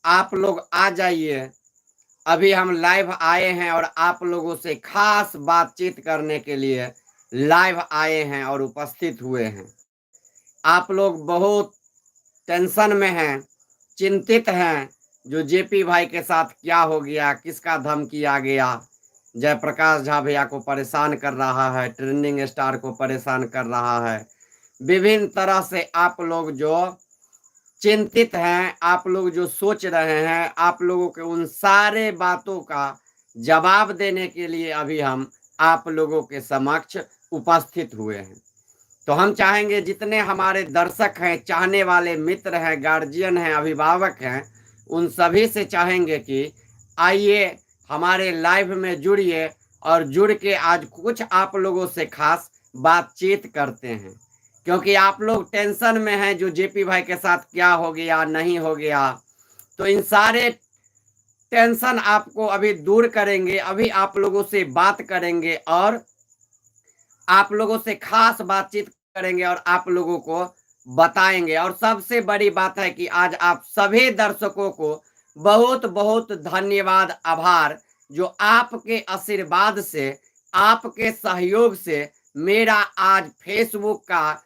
आप लोग आ जाइए। अभी हम लाइव आए हैं और आप लोगों से खास बातचीत करने के लिए लाइव आए हैं और उपस्थित हुए हैं। आप लोग बहुत टेंशन में हैं, चिंतित हैं, जो जेपी भाई के साथ क्या हो गया, किसका धमकी आ गया, जयप्रकाश झा भैया को परेशान कर रहा है, ट्रेंडिंग स्टार को परेशान कर रहा है। विभिन्न तरह से आप लोग जो चिंतित हैं, आप लोग जो सोच रहे हैं, आप लोगों के उन सारे बातों का जवाब देने के लिए अभी हम आप लोगों के समक्ष उपस्थित हुए हैं। तो हम चाहेंगे जितने हमारे दर्शक हैं, चाहने वाले मित्र हैं, गार्जियन हैं, अभिभावक हैं, उन सभी से चाहेंगे कि आइए हमारे लाइव में जुड़िए और जुड़ के आज कुछ आप लोगों से खास बातचीत करते हैं। क्योंकि आप लोग टेंशन में हैं, जो जेपी भाई के साथ क्या हो गया, नहीं हो गया। तो इन सारे टेंशन आपको अभी दूर करेंगे, अभी आप लोगों से बात करेंगे और आप लोगों से खास बातचीत करेंगे और आप लोगों को बताएंगे। और सबसे बड़ी बात है कि आज आप सभी दर्शकों को बहुत बहुत धन्यवाद, आभार, जो आपके आशीर्वाद से, आपके सहयोग से मेरा आज फेसबुक का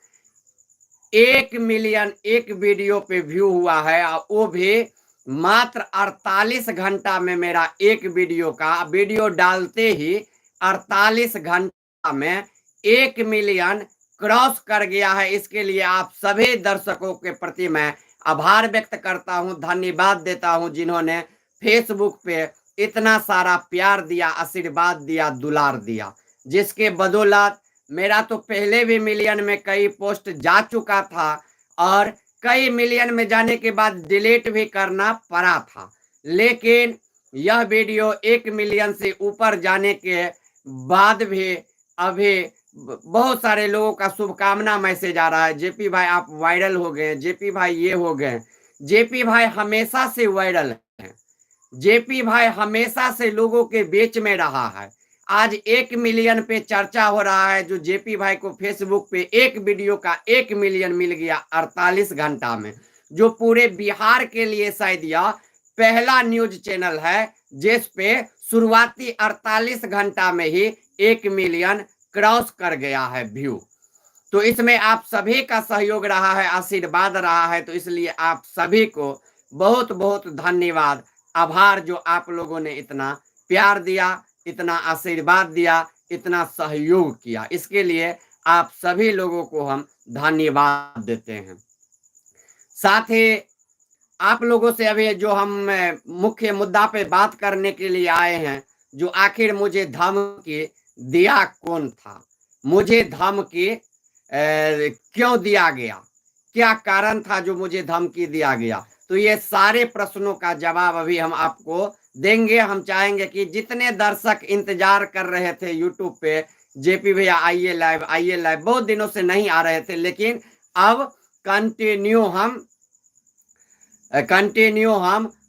1 मिलियन एक वीडियो पे व्यू हुआ है, और वो भी मात्र 48 घंटा में। मेरा एक वीडियो डालते ही 48 घंटा में 1 मिलियन क्रॉस कर गया है। इसके लिए आप सभी दर्शकों के प्रति मैं आभार व्यक्त करता हूं, धन्यवाद देता हूं, जिन्होंने फेसबुक पे इतना सारा प्यार दिया, आशीर्वाद दिया, दुलार दिया, जिसके बदौलत मेरा तो पहले भी मिलियन में कई पोस्ट जा चुका था और कई मिलियन में जाने के बाद डिलीट भी करना पड़ा था। लेकिन यह वीडियो 1 मिलियन से ऊपर जाने के बाद भी अभी बहुत सारे लोगों का शुभकामना मैसेज आ रहा है, जेपी भाई आप वायरल हो गए, जेपी भाई ये हो गए। जेपी भाई हमेशा से वायरल है, जेपी भाई हमेशा से लोगों के बीच में रहा है। आज 1 मिलियन पे चर्चा हो रहा है, जो जेपी भाई को फेसबुक पे एक वीडियो का 1 मिलियन मिल गया 48 घंटा में, जो पूरे बिहार के लिए शायद यह पहला न्यूज चैनल है जिस पे शुरुआती 48 घंटा में ही 1 मिलियन क्रॉस कर गया है व्यू। तो इसमें आप सभी का सहयोग रहा है, आशीर्वाद रहा है, तो इसलिए आप सभी को बहुत बहुत धन्यवाद, आभार, जो आप लोगों ने इतना प्यार दिया, इतना आशीर्वाद दिया, इतना सहयोग किया। इसके लिए आप सभी लोगों को हम धन्यवाद देते हैं। साथ ही आप लोगों से अभी जो हम मुख्य मुद्दा पे बात करने के लिए आए हैं, जो आखिर मुझे धमकी दिया कौन था, मुझे धमकी क्यों दिया गया, क्या कारण था जो मुझे धमकी दिया गया, तो ये सारे प्रश्नों का जवाब अभी हम आपको देंगे। हम चाहेंगे कि जितने दर्शक इंतजार कर रहे थे यूट्यूब पे, जेपी भैया आइए लाइव, आइए लाइव, बहुत दिनों से नहीं आ रहे थे, लेकिन अब कंटिन्यू हम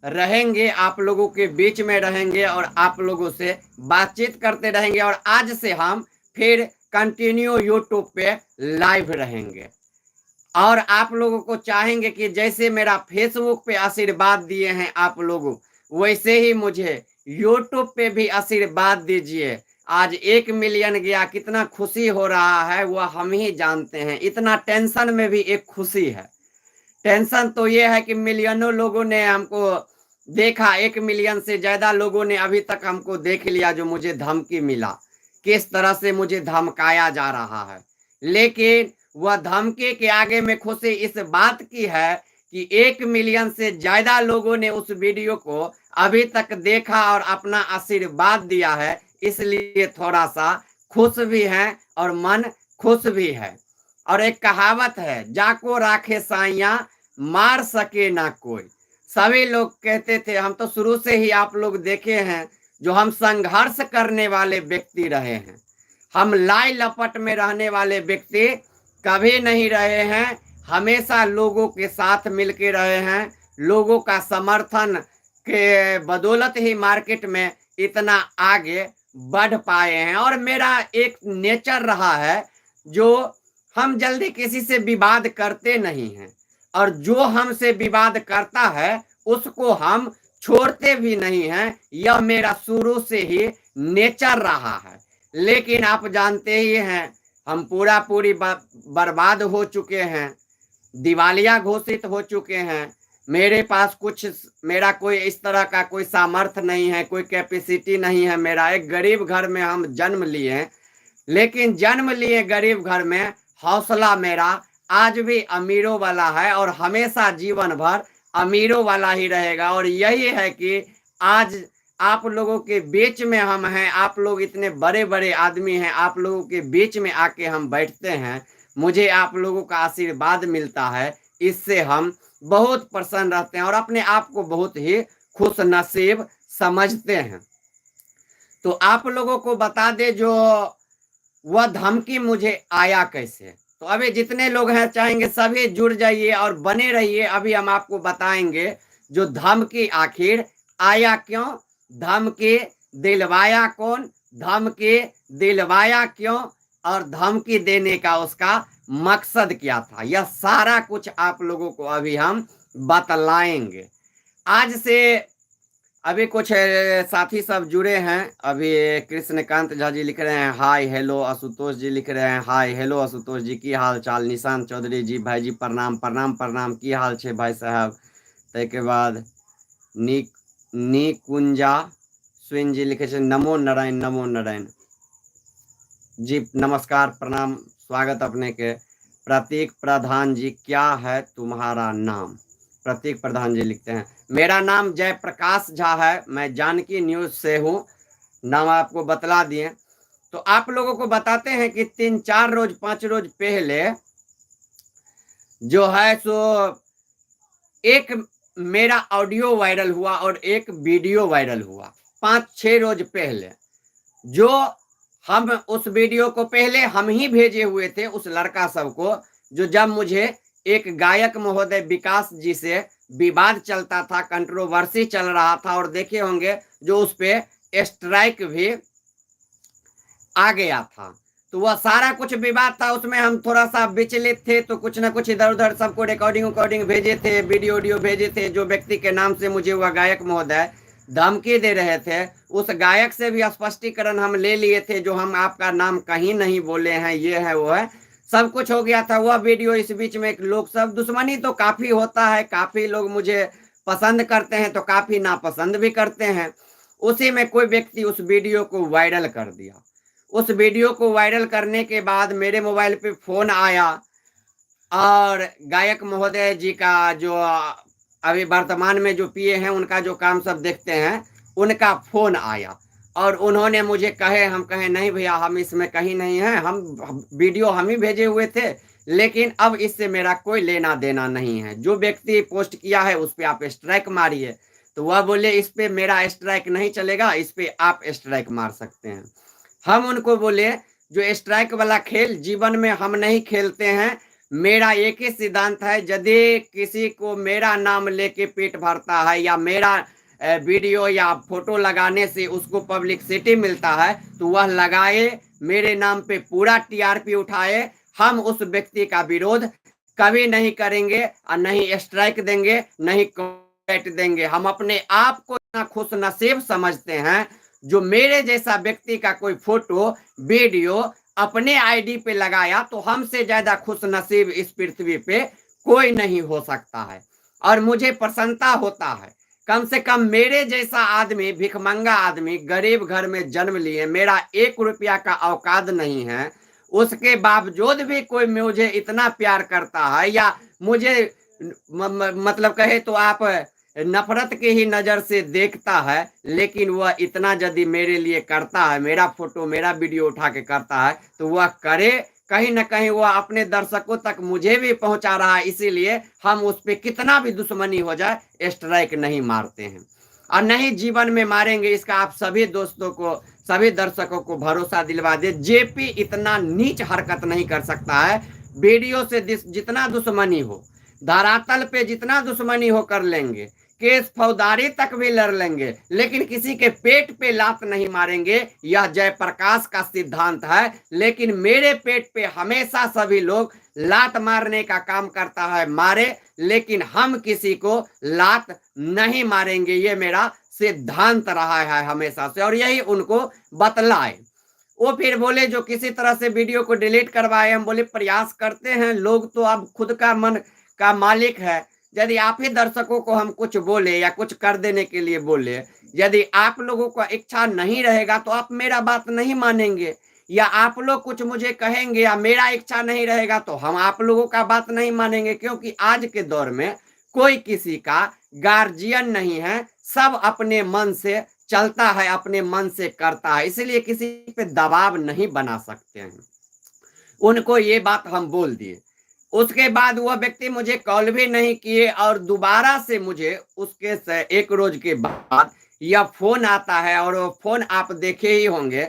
रहेंगे, आप लोगों के बीच में रहेंगे और आप लोगों से बातचीत करते रहेंगे। और आज से हम फिर कंटिन्यू यूट्यूब पे लाइव रहेंगे और आप लोगों को चाहेंगे कि जैसे मेरा फेसबुक पे आशीर्वाद दिए हैं आप लोगों, वैसे ही मुझे यूट्यूब पे भी आशीर्वाद दीजिए। आज 1 मिलियन गया, कितना खुशी हो रहा है वह हम ही जानते हैं। इतना टेंशन में भी एक खुशी है। टेंशन तो ये है कि मिलियनों लोगों ने हमको देखा, 1 मिलियन से ज्यादा लोगों ने अभी तक हमको देख लिया, जो मुझे धमकी मिला, किस तरह से मुझे धमकाया जा रहा है। लेकिन वह धमकी के आगे में खुशी इस बात की है कि 1 मिलियन से ज्यादा लोगों ने उस वीडियो को अभी तक देखा और अपना आशीर्वाद दिया है, इसलिए थोड़ा सा खुश भी है और मन खुश भी है। और एक कहावत है, जाको राखे साइया मार सके ना कोई। सभी लोग कहते थे, हम तो शुरू से ही आप लोग देखे हैं, जो हम संघर्ष करने वाले व्यक्ति रहे हैं, हम लाई लपट में रहने वाले व्यक्ति कभी नहीं रहे हैं, हमेशा लोगों के साथ मिलके रहे हैं। लोगों का समर्थन के बदौलत ही मार्केट में इतना आगे बढ़ पाए हैं। और मेरा एक नेचर रहा है, जो हम जल्दी किसी से विवाद करते नहीं हैं, और जो हमसे विवाद करता है उसको हम छोड़ते भी नहीं हैं। यह मेरा शुरू से ही नेचर रहा है। लेकिन आप जानते ही हैं, हम पूरा पूरी बर्बाद हो चुके हैं, दिवालिया घोषित हो चुके हैं। मेरे पास कुछ, मेरा कोई इस तरह का कोई सामर्थ्य नहीं है, कोई कैपेसिटी नहीं है। मेरा एक गरीब घर में हम जन्म लिए, लेकिन जन्म लिए गरीब घर में, हौसला मेरा आज भी अमीरों वाला है और हमेशा जीवन भर अमीरों वाला ही रहेगा। और यही है कि आज आप लोगों के बीच में हम हैं, आप लोग इतने बड़े बड़े आदमी हैं, आप लोगों के बीच में आके हम बैठते हैं, मुझे आप लोगों का आशीर्वाद मिलता है, इससे हम बहुत प्रसन्न रहते हैं और अपने आप को बहुत ही खुश नसीब समझते हैं। तो आप लोगों को बता दे, जो वह धमकी मुझे आया कैसे। तो अभी जितने लोग हैं चाहेंगे सभी जुड़ जाइए और बने रहिए। अभी हम आपको बताएंगे जो धमकी आखिर आया क्यों, धमकी दिलवाया कौन, धमकी दिलवाया क्यों और धमकी देने का उसका मकसद क्या था। यह सारा कुछ आप लोगों को अभी हम बतलाएंगे। आज से अभी कुछ साथी सब जुड़े हैं। अभी कृष्णकांत झा जी लिख रहे हैं हाय हेलो, आशुतोष जी लिख रहे हैं हाय हेलो आशुतोष जी, की हाल चाल। निशांत चौधरी जी, भाई जी प्रणाम प्रणाम प्रणाम, की हाल छे भाई साहब। ताके बाद निकुंजा स्विन जी लिखे छे नमो नारायण नमो नारायण जी, नमस्कार प्रणाम, स्वागत अपने के। प्रतीक प्रधान जी, क्या है तुम्हारा नाम। प्रतीक प्रधान जी लिखते हैं मेरा नाम जयप्रकाश झा है, मैं जानकी न्यूज से हूँ, नाम आपको बतला दिए। तो आप लोगों को बताते हैं कि 3-4 रोज 5 रोज पहले जो है सो एक मेरा ऑडियो वायरल हुआ और एक वीडियो वायरल हुआ 5-6 रोज पहले। जो हम उस वीडियो को पहले हम ही भेजे हुए थे उस लड़का सबको, जो जब मुझे एक गायक महोदय विकास जी से विवाद चलता था, कंट्रोवर्सी चल रहा था, और देखे होंगे जो उस पे स्ट्राइक भी आ गया था। तो वह सारा कुछ विवाद था, उसमें हम थोड़ा सा विचलित थे, तो कुछ ना कुछ इधर उधर सबको रिकॉर्डिंग भेजे थे, वीडियो भेजे थे। जो व्यक्ति के नाम से मुझे वह गायक महोदय धमकी दे रहे थे, उस गायक से भी स्पष्टीकरण हम ले लिए थे, जो हम आपका नाम कहीं नहीं बोले हैं, ये है वो है, सब कुछ हो गया था। वह वीडियो इस बीच में लोग सब, दुश्मनी तो काफी होता है, काफी लोग मुझे पसंद करते हैं तो काफी नापसंद भी करते हैं। उसी में कोई व्यक्ति उस वीडियो को वायरल कर दिया। उस वीडियो को वायरल करने के बाद मेरे मोबाइल पे फोन आया और गायक महोदय जी का, जो अभी वर्तमान में जो पीए हैं, उनका जो काम सब देखते हैं, उनका फोन आया और उन्होंने मुझे कहे, हम कहे नहीं भैया हम इसमें कहीं नहीं हैं, हम वीडियो हम ही भेजे हुए थे, लेकिन अब इससे मेरा कोई लेना देना नहीं है। जो व्यक्ति पोस्ट किया है उस पर आप स्ट्राइक मारिए। तो वह बोले इस पे मेरा स्ट्राइक नहीं चलेगा, इस पे आप स्ट्राइक मार सकते हैं। हम उनको बोले जो स्ट्राइक वाला खेल जीवन में हम नहीं खेलते हैं। मेरा एक ही सिद्धांत है, यदि किसी को मेरा नाम लेके पेट भरता है या मेरा वीडियो या फोटो लगाने से उसको पब्लिसिटी मिलता है, तो वह लगाए, मेरे नाम पे पूरा टीआरपी उठाए। हम उस व्यक्ति का विरोध कभी नहीं करेंगे और नहीं स्ट्राइक देंगे, नहीं कमेंट देंगे। हम अपने आप को इतना खुश नसीब समझते हैं, जो मेरे जैसा व्यक्ति का कोई फोटो वीडियो अपने आईडी पे लगाया, तो हमसे ज्यादा खुश नसीब इस पृथ्वी पे कोई नहीं हो सकता है। और मुझे प्रसन्नता होता है, कम से कम मेरे जैसा आदमी, भिखमंगा आदमी, गरीब घर में जन्म लिए, मेरा 1 रुपया का औकात नहीं है, उसके बावजूद भी कोई मुझे इतना प्यार करता है, या मुझे मतलब कहे तो आप नफरत की ही नजर से देखता है, लेकिन वह इतना यदि मेरे लिए करता है, मेरा फोटो मेरा वीडियो उठा के करता है, तो वह करे, कहीं ना कहीं वह अपने दर्शकों तक मुझे भी पहुंचा रहा है। इसीलिए हम उस पर कितना भी दुश्मनी हो जाए स्ट्राइक नहीं मारते हैं और नहीं जीवन में मारेंगे। इसका आप सभी दोस्तों को, सभी दर्शकों को भरोसा दिलवा दे। जेपी इतना नीच हरकत नहीं कर सकता है। वीडियो से जितना दुश्मनी हो, धरातल पे जितना दुश्मनी हो कर लेंगे, केस फौजदारी तक भी लड़ लेंगे, लेकिन किसी के पेट पे लात नहीं मारेंगे। यह जयप्रकाश का सिद्धांत है। लेकिन मेरे पेट पे हमेशा सभी लोग लात मारने का काम करता है, मारे, लेकिन हम किसी को लात नहीं मारेंगे। ये मेरा सिद्धांत रहा है हमेशा से, और यही उनको बतलाए। वो फिर बोले जो किसी तरह से वीडियो को डिलीट करवाए। हम बोले प्रयास करते हैं, लोग तो अब खुद का मन का मालिक है। यदि आप ही दर्शकों को हम कुछ बोले या कुछ कर देने के लिए बोले, यदि आप लोगों का इच्छा नहीं रहेगा तो आप मेरा बात नहीं मानेंगे, या आप लोग कुछ मुझे कहेंगे या मेरा इच्छा नहीं रहेगा तो हम आप लोगों का बात नहीं मानेंगे। क्योंकि आज के दौर में कोई किसी का गार्जियन नहीं है, सब अपने मन से चलता है, अपने मन से करता है, इसलिए किसी पे दबाव नहीं बना सकते हैं। उनको ये बात हम बोल दिए। उसके बाद वह व्यक्ति मुझे कॉल भी नहीं किए, और दोबारा से मुझे उसके एक रोज के बाद यह फोन आता है। और वो फोन आप देखे ही होंगे,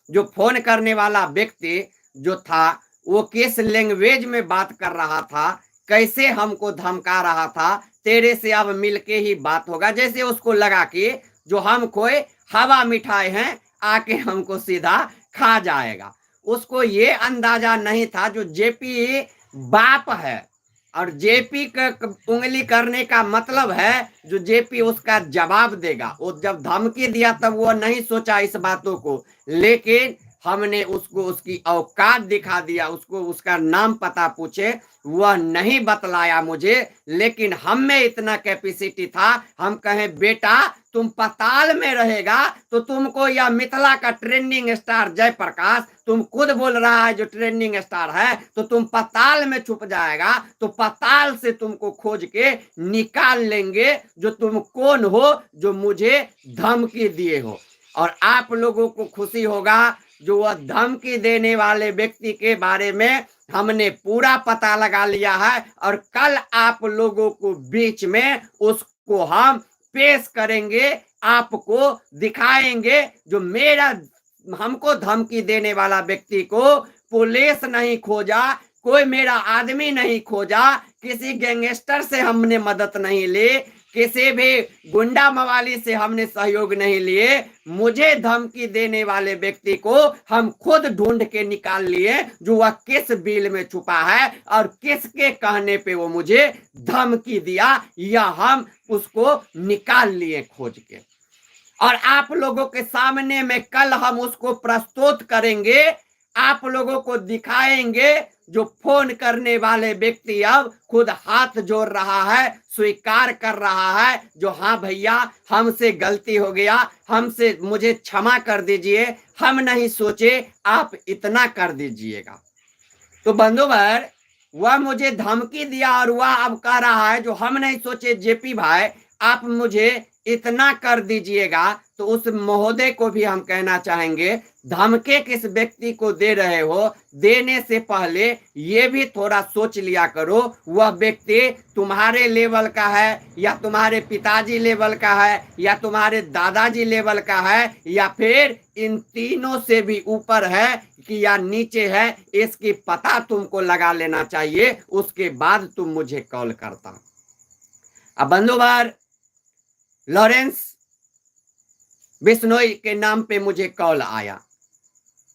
जो फोन करने वाला व्यक्ति जो था वो किस लैंग्वेज में बात कर रहा था, कैसे हमको धमका रहा था, तेरे से अब मिलके ही बात होगा। जैसे उसको लगा कि जो हम कोई हवा मिठाई हैं, आके हमको सीधा खा जाएगा। उसको ये अंदाजा नहीं था जो जेपी बाप है, और जेपी का उंगली करने का मतलब है जो जेपी उसका जवाब देगा। वो जब धमकी दिया तब वो नहीं सोचा इस बातों को, लेकिन हमने उसको उसकी औकात दिखा दिया। उसको उसका नाम पता पूछे, वह नहीं बतलाया मुझे, लेकिन हम में इतना कैपेसिटी था। हम कहें बेटा तुम पाताल में रहेगा तो तुमको यह मिथिला का ट्रेंडिंग स्टार जयप्रकाश, तुम खुद बोल रहा है जो ट्रेंडिंग स्टार है, तो तुम पाताल में छुप जाएगा, तो पाताल से तुमको खोज के निकाल लेंगे जो तुम कौन हो जो मुझे धमकी दिए हो। और आप लोगों को खुशी होगा जो वह धमकी देने वाले व्यक्ति के बारे में हमने पूरा पता लगा लिया है, और कल आप लोगों को बीच में उसको हम पेश करेंगे, आपको दिखाएंगे। जो मेरा हमको धमकी देने वाला व्यक्ति को पुलिस नहीं खोजा, कोई मेरा आदमी नहीं खोजा, किसी गैंगस्टर से हमने मदद नहीं ली, किसी भी गुंडा मवाली से हमने सहयोग नहीं लिए। मुझे धमकी देने वाले व्यक्ति को हम खुद ढूंढ के निकाल लिए, जो वह किस बिल में छुपा है और किसके कहने पे वो मुझे धमकी दिया, या हम उसको निकाल लिए खोज के। और आप लोगों के सामने में कल हम उसको प्रस्तुत करेंगे, आप लोगों को दिखाएंगे। जो फोन करने वाले व्यक्ति अब खुद हाथ जोड़ रहा है, स्वीकार कर रहा है जो हाँ भैया हमसे गलती हो गया, हमसे मुझे क्षमा कर दीजिए, हम नहीं सोचे, आप इतना कर दीजिएगा। तो बंधुवर वह मुझे धमकी दिया और वह अब कह रहा है जो हम नहीं सोचे जेपी भाई आप मुझे इतना कर दीजिएगा। तो उस महोदय को भी हम कहना चाहेंगे, धमके किस व्यक्ति को दे रहे हो, देने से पहले ये भी थोड़ा सोच लिया करो वह व्यक्ति तुम्हारे लेवल का है, या तुम्हारे पिताजी लेवल का है, या तुम्हारे दादाजी लेवल का है, या फिर इन तीनों से भी ऊपर है कि या नीचे है। इसकी पता तुमको लगा लेना चाहिए, उसके बाद तुम मुझे कॉल करता। अब बंधुवर लॉरेंस बिश्नोई के नाम पे मुझे कॉल आया,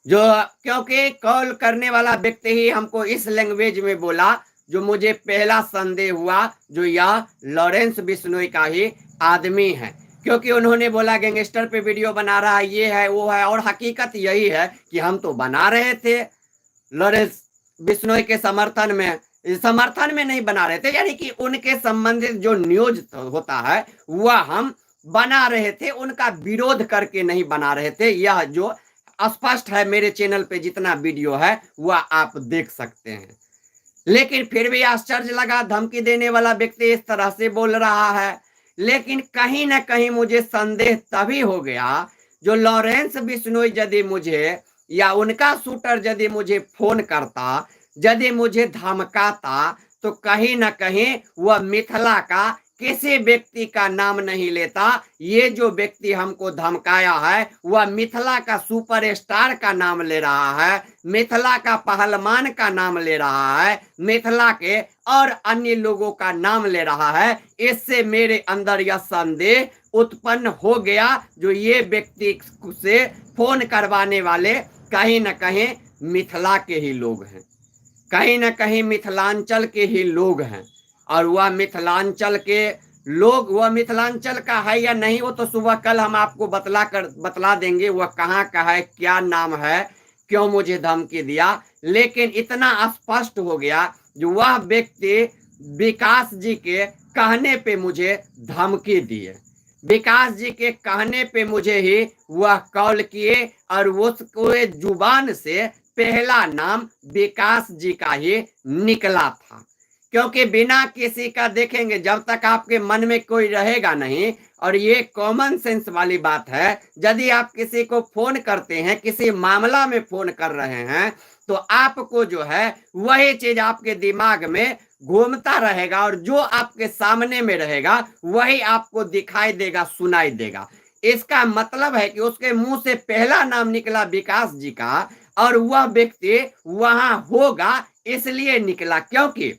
जो क्योंकि कॉल करने वाला व्यक्ति ही हमको इस लैंग्वेज में बोला जो मुझे पहला संदेह हुआ जो यह लॉरेंस बिश्नोई का ही आदमी है। क्योंकि उन्होंने बोला गैंगस्टर पे वीडियो बना रहा है, ये है वो है, और हकीकत यही है कि हम तो बना रहे थे लॉरेंस बिश्नोई के समर्थन में नहीं बना रहे थे, यानी कि उनके संबंधित जो न्यूज होता है वह हम बना रहे थे, उनका विरोध करके नहीं बना रहे थे। यह जो स्पष्ट है, मेरे चैनल पे जितना वीडियो है वह आप देख सकते हैं। लेकिन फिर भी आश्चर्य लगा, धमकी देने वाला व्यक्ति इस तरह से बोल रहा है। लेकिन कहीं ना कहीं मुझे संदेह तभी हो गया जो लॉरेंस बिश्नोई यदि मुझे या उनका शूटर यदि मुझे फोन करता, यदि मुझे धमकाता, तो कहीं ना कहीं वह मिथिला का किसी व्यक्ति का नाम नहीं लेता। ये जो व्यक्ति हमको धमकाया है वह मिथिला का सुपरस्टार का नाम ले रहा है, मिथिला का पहलवान का नाम ले रहा है, मिथिला के और अन्य लोगों का नाम ले रहा है। इससे मेरे अंदर यह संदेह उत्पन्न हो गया जो ये व्यक्ति से फोन करवाने वाले कहीं न कहीं मिथिला के ही लोग हैं, कहीं न कहीं मिथिलांचल के ही लोग हैं। और वह मिथिलांचल के लोग, वह मिथिलांचल का है या नहीं वो तो सुबह कल हम आपको बतला देंगे वह कहाँ का है, क्या नाम है, क्यों मुझे धमकी दिया। लेकिन इतना स्पष्ट हो गया जो वह व्यक्ति विकास जी के कहने पे मुझे धमकी दिए, विकास जी के कहने पे मुझे ही वह कॉल किए और उसके जुबान से पहला नाम विकास जी का ही निकला था। क्योंकि बिना किसी का देखेंगे, जब तक आपके मन में कोई रहेगा नहीं, और ये कॉमन सेंस वाली बात है, यदि आप किसी को फोन करते हैं, किसी मामला में फोन कर रहे हैं, तो आपको जो है वही चीज आपके दिमाग में घूमता रहेगा और जो आपके सामने में रहेगा वही आपको दिखाई देगा, सुनाई देगा। इसका मतलब है कि उसके मुंह से पहला नाम निकला विकास जी का और वह व्यक्ति वहां होगा इसलिए निकला, क्योंकि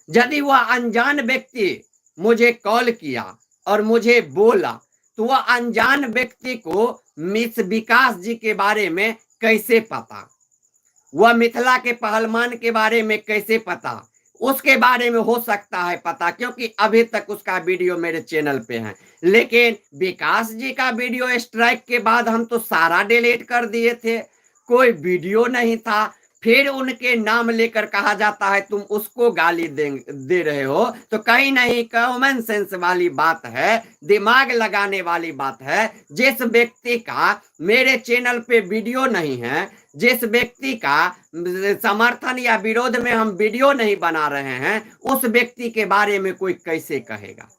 यदि वह अनजान व्यक्ति मुझे कॉल किया और मुझे बोला तो वह अनजान व्यक्ति को मिस विकास जी के बारे में कैसे पता, वह मिथिला के पहलवान के बारे में कैसे पता, उसके बारे में हो सकता है पता, क्योंकि अभी तक उसका वीडियो मेरे चैनल पे है। लेकिन विकास जी का वीडियो स्ट्राइक के बाद हम तो सारा डिलीट कर दिए थे, कोई वीडियो नहीं था। फिर उनके नाम लेकर कहा जाता है तुम उसको गाली दे रहे हो, तो कहीं नहीं कॉमन सेंस वाली बात है, दिमाग लगाने वाली बात है। जिस व्यक्ति का मेरे चैनल पे वीडियो नहीं है, जिस व्यक्ति का समर्थन या विरोध में हम वीडियो नहीं बना रहे हैं, उस व्यक्ति के बारे में कोई कैसे कहेगा।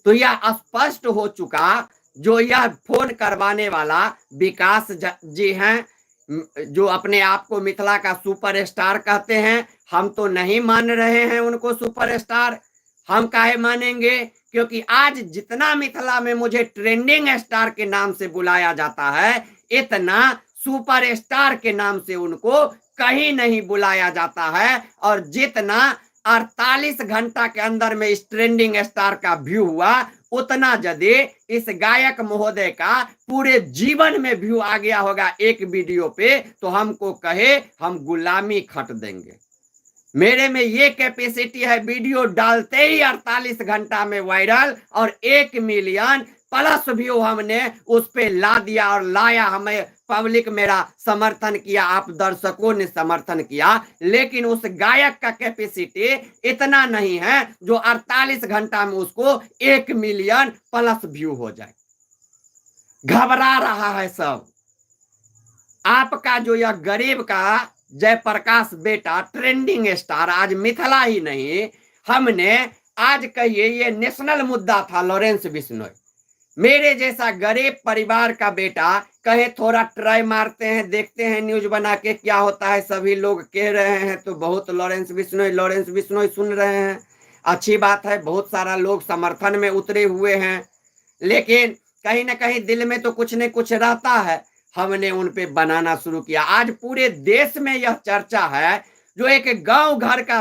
तो यह स्पष्ट हो चुका जो यह फोन करवाने वाला विकास जी हैं, जो अपने आप को मिथिला का सुपरस्टार कहते हैं। हम तो नहीं मान रहे हैं उनको सुपरस्टार, हम काहे मानेंगे, क्योंकि आज जितना मिथिला में मुझे ट्रेंडिंग स्टार के नाम से बुलाया जाता है, इतना सुपरस्टार के नाम से उनको कहीं नहीं बुलाया जाता है। और जितना 48 घंटा के अंदर में इस ट्रेंडिंग स्टार का व्यू हुआ, उतना यदि इस गायक महोदय का पूरे जीवन में व्यू आ गया होगा एक वीडियो पे, तो हमको कहे हम गुलामी खट देंगे। मेरे में ये कैपेसिटी है, वीडियो डालते ही 48 घंटा में वायरल और 1 मिलियन प्लस व्यू हमने उस पे ला दिया और लाया। हमें पब्लिक मेरा समर्थन किया, आप दर्शकों ने समर्थन किया, लेकिन उस गायक का कैपेसिटी इतना नहीं है जो 48 घंटा में उसको 1 मिलियन प्लस व्यू हो जाए। घबरा रहा है सब। आपका जो यह गरीब का जयप्रकाश बेटा ट्रेंडिंग स्टार आज मिथिला ही नहीं, हमने आज कहिए ये नेशनल मुद्दा था लॉरेंस बिश्नोई, मेरे जैसा गरीब परिवार का बेटा कहे थोड़ा ट्राई मारते हैं, देखते हैं न्यूज बना के क्या होता है, सभी लोग कह रहे हैं तो बहुत लॉरेंस बिश्नोई सुन रहे हैं, अच्छी बात है, बहुत सारा लोग समर्थन में उतरे हुए हैं, लेकिन कहीं ना कहीं दिल में तो कुछ न कुछ रहता है। हमने उन पे बनाना शुरू किया। आज पूरे देश में यह चर्चा है जो एक गांव घर का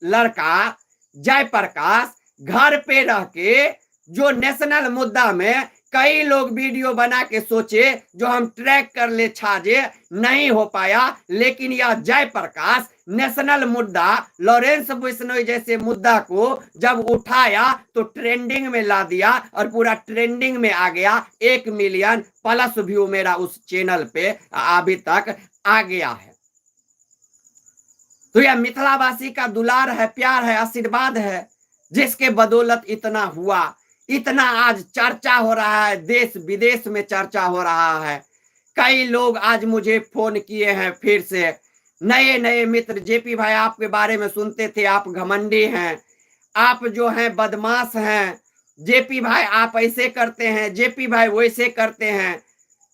लड़का जयप्रकाश घर पे रह के जो नेशनल मुद्दा में कई लोग वीडियो बना के सोचे जो हम ट्रैक कर ले छाजे, नहीं हो पाया, लेकिन यह जयप्रकाश नेशनल मुद्दा लॉरेंस बिश्नोई जैसे मुद्दा को जब उठाया तो ट्रेंडिंग में ला दिया और पूरा ट्रेंडिंग में आ गया। 1 मिलियन प्लस व्यू मेरा उस चैनल पे अभी तक आ गया है। तो यह मिथिलावासी का दुलार है, प्यार है, आशीर्वाद है, जिसके बदौलत इतना हुआ, इतना आज चर्चा हो रहा है, देश विदेश में चर्चा हो रहा है। कई लोग आज मुझे फोन किए हैं, फिर से नए नए मित्र, जेपी भाई आपके बारे में सुनते थे, आप घमंडी हैं, आप जो हैं बदमाश हैं, जेपी भाई आप ऐसे करते हैं, जेपी भाई वैसे करते हैं।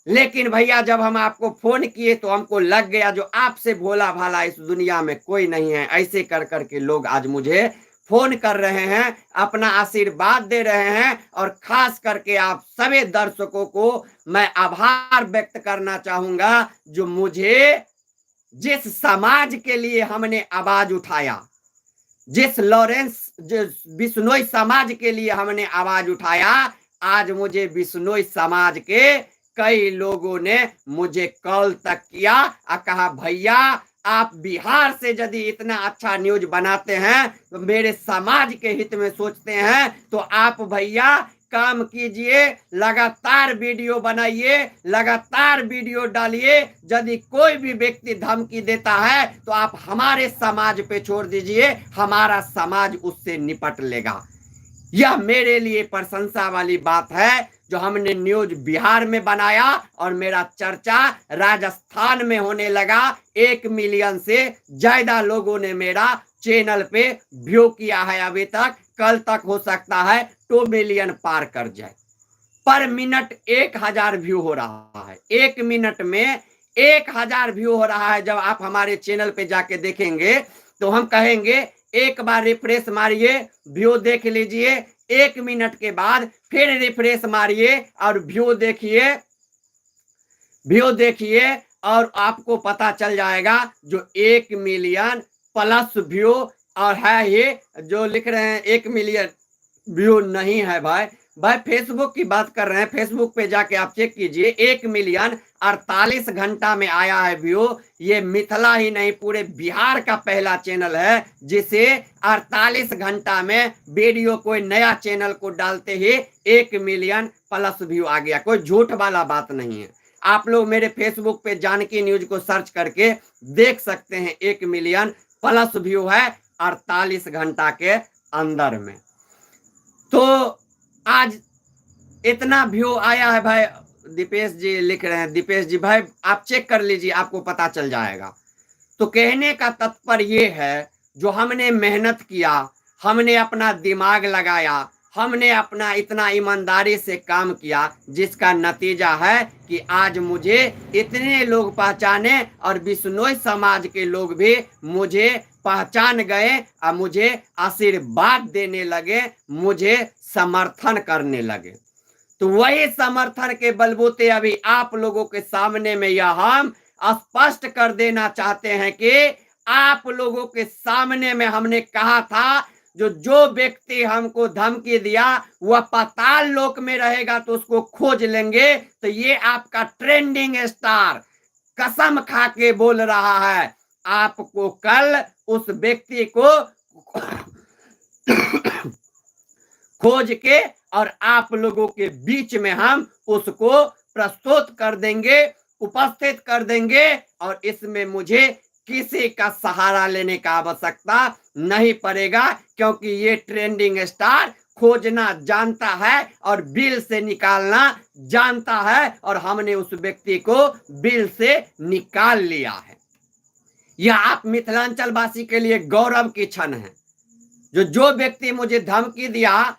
लेकिन भैया जब हम आपको फोन किए तो हमको लग गया जो आपसे भोला भाला इस दुनिया में कोई नहीं है। ऐसे कर करके लोग आज मुझे फोन कर रहे हैं, अपना आशीर्वाद दे रहे हैं, और खास करके आप सभी दर्शकों को मैं आभार व्यक्त करना चाहूंगा जो मुझे जिस समाज के लिए हमने आवाज उठाया, जिस लॉरेंस जो बिश्नोई समाज के लिए हमने आवाज उठाया, आज मुझे बिश्नोई समाज के कई लोगों ने मुझे कॉल तक किया और कहा भैया आप बिहार से यदि इतना अच्छा न्यूज बनाते हैं तो मेरे समाज के हित में सोचते हैं तो आप भैया काम कीजिए, लगातार वीडियो बनाइए, लगातार वीडियो डालिए। यदि कोई भी व्यक्ति धमकी देता है तो आप हमारे समाज पे छोड़ दीजिए, हमारा समाज उससे निपट लेगा। यह मेरे लिए प्रशंसा वाली बात है जो हमने न्यूज बिहार में बनाया और मेरा चर्चा राजस्थान में होने लगा। 1 मिलियन से ज्यादा लोगों ने मेरा चैनल पे व्यू किया है अभी तक, कल तक हो सकता है 2 मिलियन पार कर जाए। पर मिनट 1000 व्यू हो रहा है, 1 मिनट में 1000 व्यू हो रहा है। जब आप हमारे चैनल पे जाके देखेंगे तो हम कहेंगे एक बार रिफ्रेश मारिए, व्यू देख लीजिए, 1 मिनट के बाद फिर रिफ्रेश मारिए और व्यू देखिए, व्यू देखिए और आपको पता चल जाएगा जो 1 मिलियन प्लस व्यू और है। ये जो लिख रहे हैं 1 मिलियन व्यू नहीं है भाई, भाई फेसबुक की बात कर रहे हैं। फेसबुक पे जाके आप चेक कीजिए, 1 मिलियन 48 घंटा में आया है व्यू। ये मिथिला ही नहीं पूरे बिहार का पहला चैनल है जिसे 48 घंटा में वीडियो कोई नया चैनल को डालते ही 1 मिलियन प्लस व्यू आ गया। कोई झूठ वाला बात नहीं है। आप लोग मेरे फेसबुक पे जानकी न्यूज को सर्च करके देख सकते हैं, 1 मिलियन प्लस व्यू है 48 घंटा के अंदर में। तो आज इतना व्यू आया है भाई। दीपेश जी लिख रहे हैं, दीपेश जी भाई आप चेक कर लीजिए, आपको पता चल जाएगा। तो कहने का तात्पर्य ये है जो हमने मेहनत किया, हमने अपना दिमाग लगाया, हमने अपना इतना ईमानदारी से काम किया, जिसका नतीजा है कि आज मुझे इतने लोग पहचाने और बिश्नोई समाज के लोग भी मुझे पहचान गए और मुझे आशीर्वाद देने लगे, मुझे समर्थन करने लगे। तो वही समर्थन के बलबूते अभी आप लोगों के सामने में यह हम स्पष्ट कर देना चाहते हैं कि आप लोगों के सामने में हमने कहा था जो व्यक्ति हमको धमकी दिया वह पाताल लोक में रहेगा तो उसको खोज लेंगे। तो ये आपका ट्रेंडिंग स्टार कसम खा के बोल रहा है, आपको कल उस व्यक्ति को खोज के और आप लोगों के बीच में हम उसको प्रस्तुत कर देंगे, उपस्थित कर देंगे। और इसमें मुझे किसी का सहारा लेने का आवश्यकता नहीं पड़ेगा, क्योंकि ये ट्रेंडिंग स्टार खोजना जानता है और बिल से निकालना जानता है और हमने उस व्यक्ति को बिल से निकाल लिया है। यह आप मिथिलांचल वासी के लिए गौरव की क्षण है। जो व्यक्ति मुझे धमकी दिया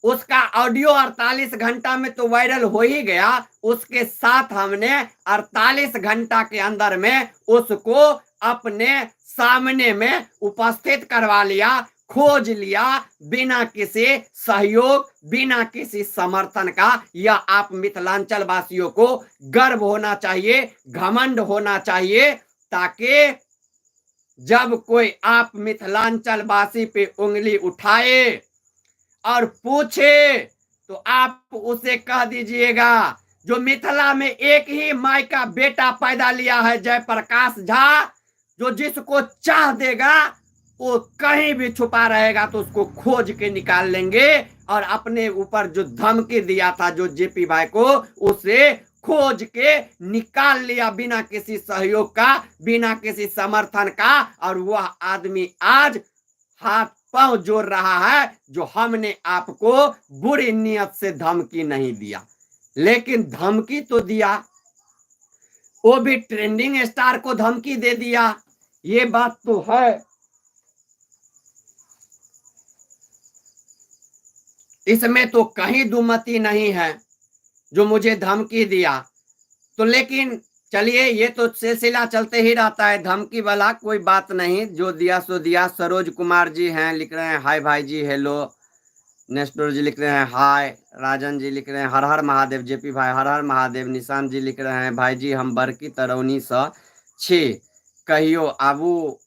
उसका ऑडियो 48 घंटा में तो वायरल हो ही गया, उसके साथ हमने 48 घंटा के अंदर में उसको अपने सामने में उपस्थित करवा लिया, खोज लिया, बिना किसी सहयोग, बिना किसी समर्थन का। यह आप मिथिलांचल वासियों को गर्व होना चाहिए, घमंड होना चाहिए, ताकि जब कोई आप मिथिलांचल वासी पे उंगली उठाए और पूछे तो आप उसे कह दीजिएगा जो मिथिला में एक ही माई का बेटा पैदा लिया है, जयप्रकाश झा, जो जिसको चाह देगा वो कहीं भी छुपा रहेगा तो उसको खोज के निकाल लेंगे। और अपने ऊपर जो धमकी दिया था जो जेपी भाई को, उसे खोज के निकाल लिया बिना किसी सहयोग का, बिना किसी समर्थन का। और वह आदमी आज हाथ पांव जोड़ रहा है जो हमने आपको बुरी नियत से धमकी नहीं दिया, लेकिन धमकी तो दिया, वो भी ट्रेंडिंग स्टार को धमकी दे दिया। ये बात तो है। इसमें तो कहीं दुमति नहीं है जो मुझे धमकी दिया। तो लेकिन चलिए, ये तो सिलसिला चलते ही रहता है, धमकी वाला कोई बात नहीं, जो दिया सो दिया। सरोज कुमार जी हैं, लिख रहे हैं हाय भाई जी, हेलो। नेस्टोर जी लिख रहे हैं हाय। राजन जी लिख रहे हैं हर हर महादेव। जेपी भाई हर हर महादेव। निशांत जी लिख रहे हैं भाई जी हम बरकी तरौनी सँ छी, कहियो आबू